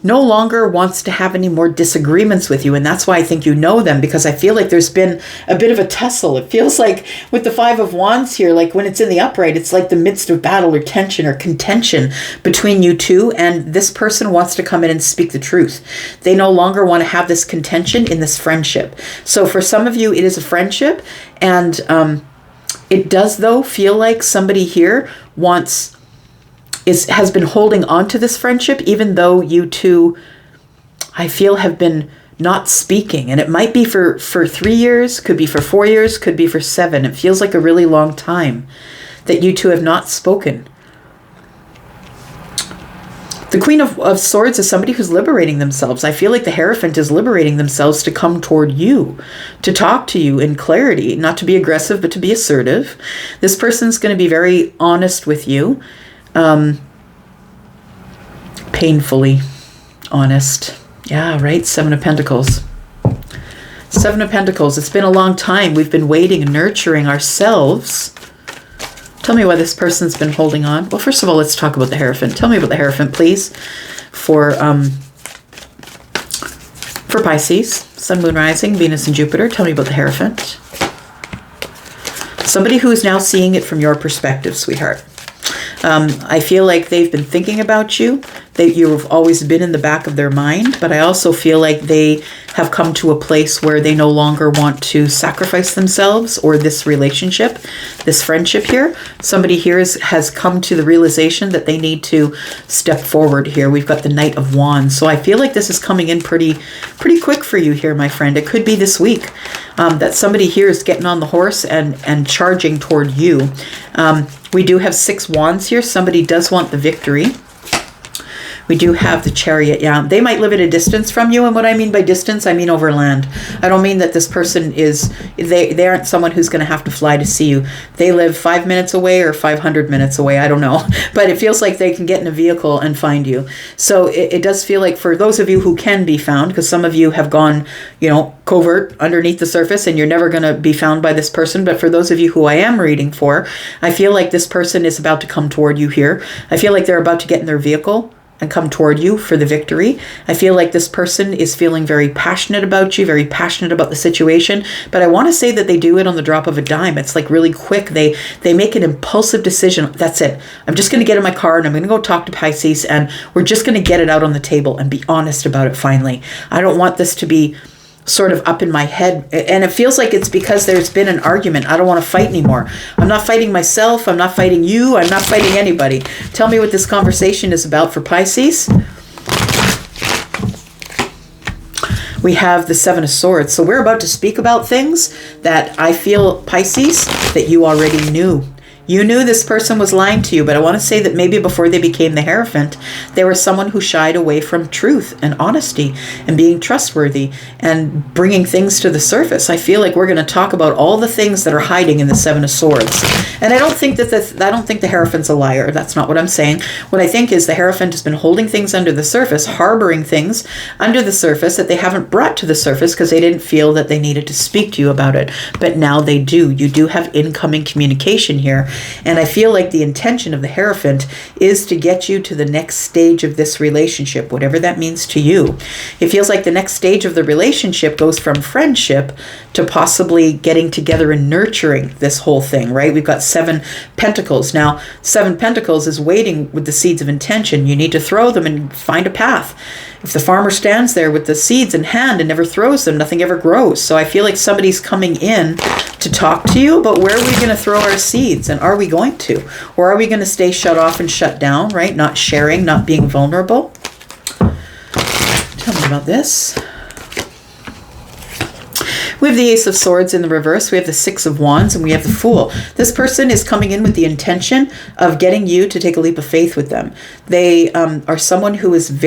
S1: no longer wants to have any more disagreements with you. And that's why I think you know them, because I feel like there's been a bit of a tussle. It feels like with the Five of Wands here, like when it's in the upright, it's like the midst of battle or tension or contention between you two. And this person wants to come in and speak the truth. They no longer want to have this contention in this friendship. So for some of you, it is a friendship. And it does, though, feel like somebody here has been holding on to this friendship, even though you two, I feel, have been not speaking. And it might be for 3 years, could be for 4 years, could be for 7. It feels like a really long time that you two have not spoken. The Queen of Swords is somebody who's liberating themselves. I feel like the Hierophant is liberating themselves to come toward you, to talk to you in clarity, not to be aggressive, but to be assertive. This person's going to be very honest with you. Painfully honest. Yeah, right? Seven of Pentacles. Seven of Pentacles. It's been a long time. We've been waiting and nurturing ourselves. Tell me why this person's been holding on. Well, first of all, let's talk about the Hierophant. Tell me about the Hierophant, please. For Pisces, Sun, Moon, Rising, Venus, and Jupiter. Tell me about the Hierophant. Somebody who is now seeing it from your perspective, sweetheart. I feel like they've been thinking about you. You've always been in the back of their mind, but I also feel like they have come to a place where they no longer want to sacrifice themselves or this relationship, this friendship here. Somebody here has come to the realization that they need to step forward here. We've got the Knight of Wands. So I feel like this is coming in pretty quick for you here, my friend. It could be this week that somebody here is getting on the horse and charging toward you. We do have 6 wands here. Somebody does want the victory. We do have the Chariot. Yeah, they might live at a distance from you. And what I mean by distance, I mean over land. I don't mean that this person is, they aren't someone who's going to have to fly to see you. They live 5 minutes away or 500 minutes away. I don't know. But it feels like they can get in a vehicle and find you. So it does feel like for those of you who can be found, because some of you have gone, covert underneath the surface and you're never going to be found by this person. But for those of you who I am reading for, I feel like this person is about to come toward you here. I feel like they're about to get in their vehicle and come toward you for the victory. I feel like this person is feeling very passionate about you, very passionate about the situation, but I want to say that they do it on the drop of a dime. It's like really quick. They make an impulsive decision. That's it. I'm just going to get in my car and I'm going to go talk to Pisces and we're just going to get it out on the table and be honest about it finally. I don't want this to be sort of up in my head, and it feels like it's because there's been an argument. I don't want to fight anymore. I'm not fighting myself. I'm not fighting you. I'm not fighting anybody. Tell me what this conversation is about for Pisces. We have the Seven of Swords. So we're about to speak about things that I feel, Pisces, that you already knew. You knew this person was lying to you, but I want to say that maybe before they became the Hierophant, they were someone who shied away from truth and honesty and being trustworthy and bringing things to the surface. I feel like we're going to talk about all the things that are hiding in the Seven of Swords. And I don't think the Hierophant's a liar. That's not what I'm saying. What I think is the Hierophant has been holding things under the surface, harboring things under the surface that they haven't brought to the surface because they didn't feel that they needed to speak to you about it. But now they do. You do have incoming communication here. And I feel like the intention of the Hierophant is to get you to the next stage of this relationship, whatever that means to you. It feels like the next stage of the relationship goes from friendship to possibly getting together and nurturing this whole thing, right? We've got 7 Pentacles. Now, 7 Pentacles is waiting with the seeds of intention. You need to throw them and find a path. If the farmer stands there with the seeds in hand and never throws them, nothing ever grows. So I feel like somebody's coming in to talk to you, but where are we going to throw our seeds? And are we going to? Or are we going to stay shut off and shut down, right? Not sharing, not being vulnerable. Tell me about this. We have the Ace of Swords in the reverse. We have the Six of Wands and we have the Fool. This person is coming in with the intention of getting you to take a leap of faith with them. They are someone who is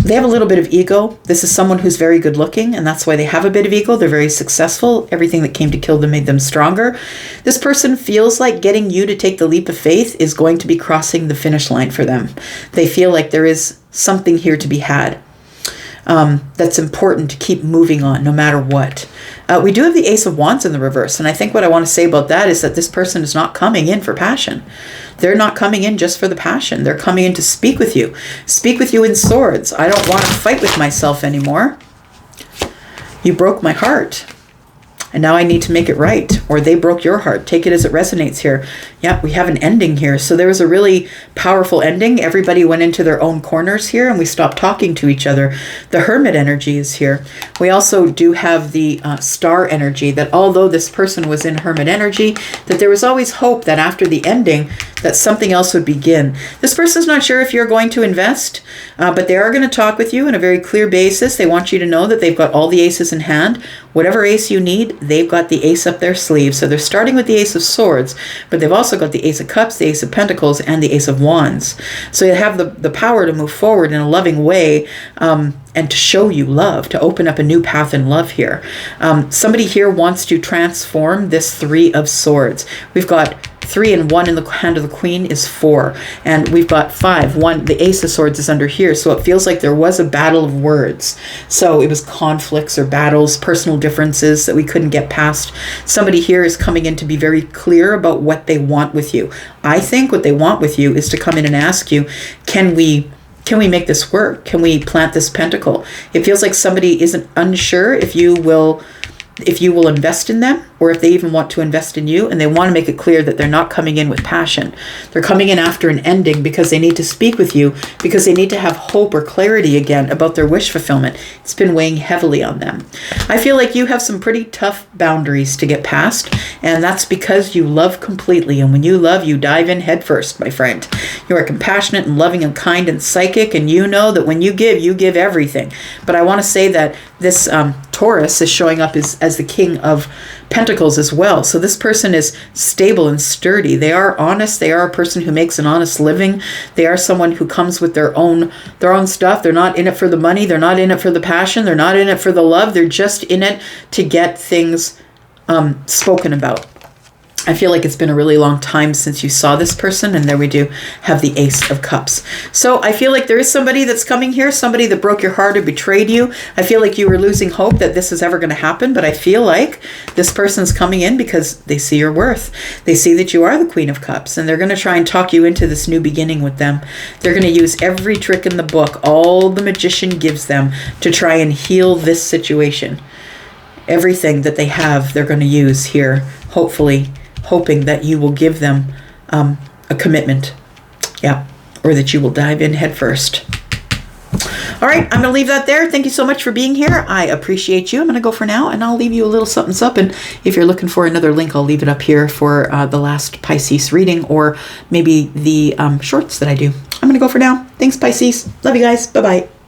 S1: they have a little bit of ego. This is someone who's very good looking, and that's why they have a bit of ego. They're very successful. Everything that came to kill them made them stronger. This person feels like getting you to take the leap of faith is going to be crossing the finish line for them. They feel like there is something here to be had. That's important to keep moving on no matter what. We do have the Ace of Wands in the reverse, and I think what I want to say about that is that this person is not coming in for passion. They're not coming in just for the passion. They're coming in to speak with you in swords. I don't want to fight with myself anymore. You broke my heart. And now I need to make it right. Or they broke your heart. Take it as it resonates here. Yeah, we have an ending here. So there was a really powerful ending. Everybody went into their own corners here and we stopped talking to each other. The Hermit energy is here. We also do have the Star energy, that although this person was in Hermit energy, that there was always hope that after the ending, that something else would begin. This person's not sure if you're going to invest, but they are going to talk with you on a very clear basis. They want you to know that they've got all the aces in hand. Whatever ace you need, they've got the ace up their sleeve. So they're starting with the Ace of Swords, but they've also got the Ace of Cups, the Ace of Pentacles, and the Ace of Wands. So you have the power to move forward in a loving way, and to show you love, to open up a new path in love here. Somebody here wants to transform this Three of Swords. We've got 3 and 1 in the hand of the Queen is 4. And we've got 5. 1, the Ace of Swords is under here. So it feels like there was a battle of words. So it was conflicts or battles, personal differences that we couldn't get past. Somebody here is coming in to be very clear about what they want with you. I think what they want with you is to come in and ask you, can we make this work? Can we plant this pentacle? It feels like somebody isn't unsure if you will invest in them, or if they even want to invest in you, and they want to make it clear that they're not coming in with passion. They're coming in after an ending because they need to speak with you, because they need to have hope or clarity again about their wish fulfillment. It's been weighing heavily on them. I feel like you have some pretty tough boundaries to get past, and that's because you love completely. And when you love, you dive in head first, my friend. You are compassionate and loving and kind and psychic, and you know that when you give everything. But I want to say that this Taurus is showing up as the King of Pentacles as well. So this person is stable and sturdy. They are honest. They are a person who makes an honest living. They are someone who comes with their own stuff. They're not in it for the money. They're not in it for the passion. They're not in it for the love. They're just in it to get things spoken about. I feel like it's been a really long time since you saw this person, and there we do have the Ace of Cups. So I feel like there is somebody that's coming here, somebody that broke your heart or betrayed you. I feel like you were losing hope that this is ever going to happen, but I feel like this person's coming in because they see your worth. They see that you are the Queen of Cups, and they're going to try and talk you into this new beginning with them. They're going to use every trick in the book, all the magician gives them, to try and heal this situation. Everything that they have, they're going to use here, hopefully, hoping that you will give them a commitment. Yeah. Or that you will dive in head first. All right. I'm going to leave that there. Thank you so much for being here. I appreciate you. I'm going to go for now, and I'll leave you a little something up. And if you're looking for another link, I'll leave it up here for the last Pisces reading, or maybe the shorts that I do. I'm going to go for now. Thanks, Pisces. Love you guys. Bye-bye.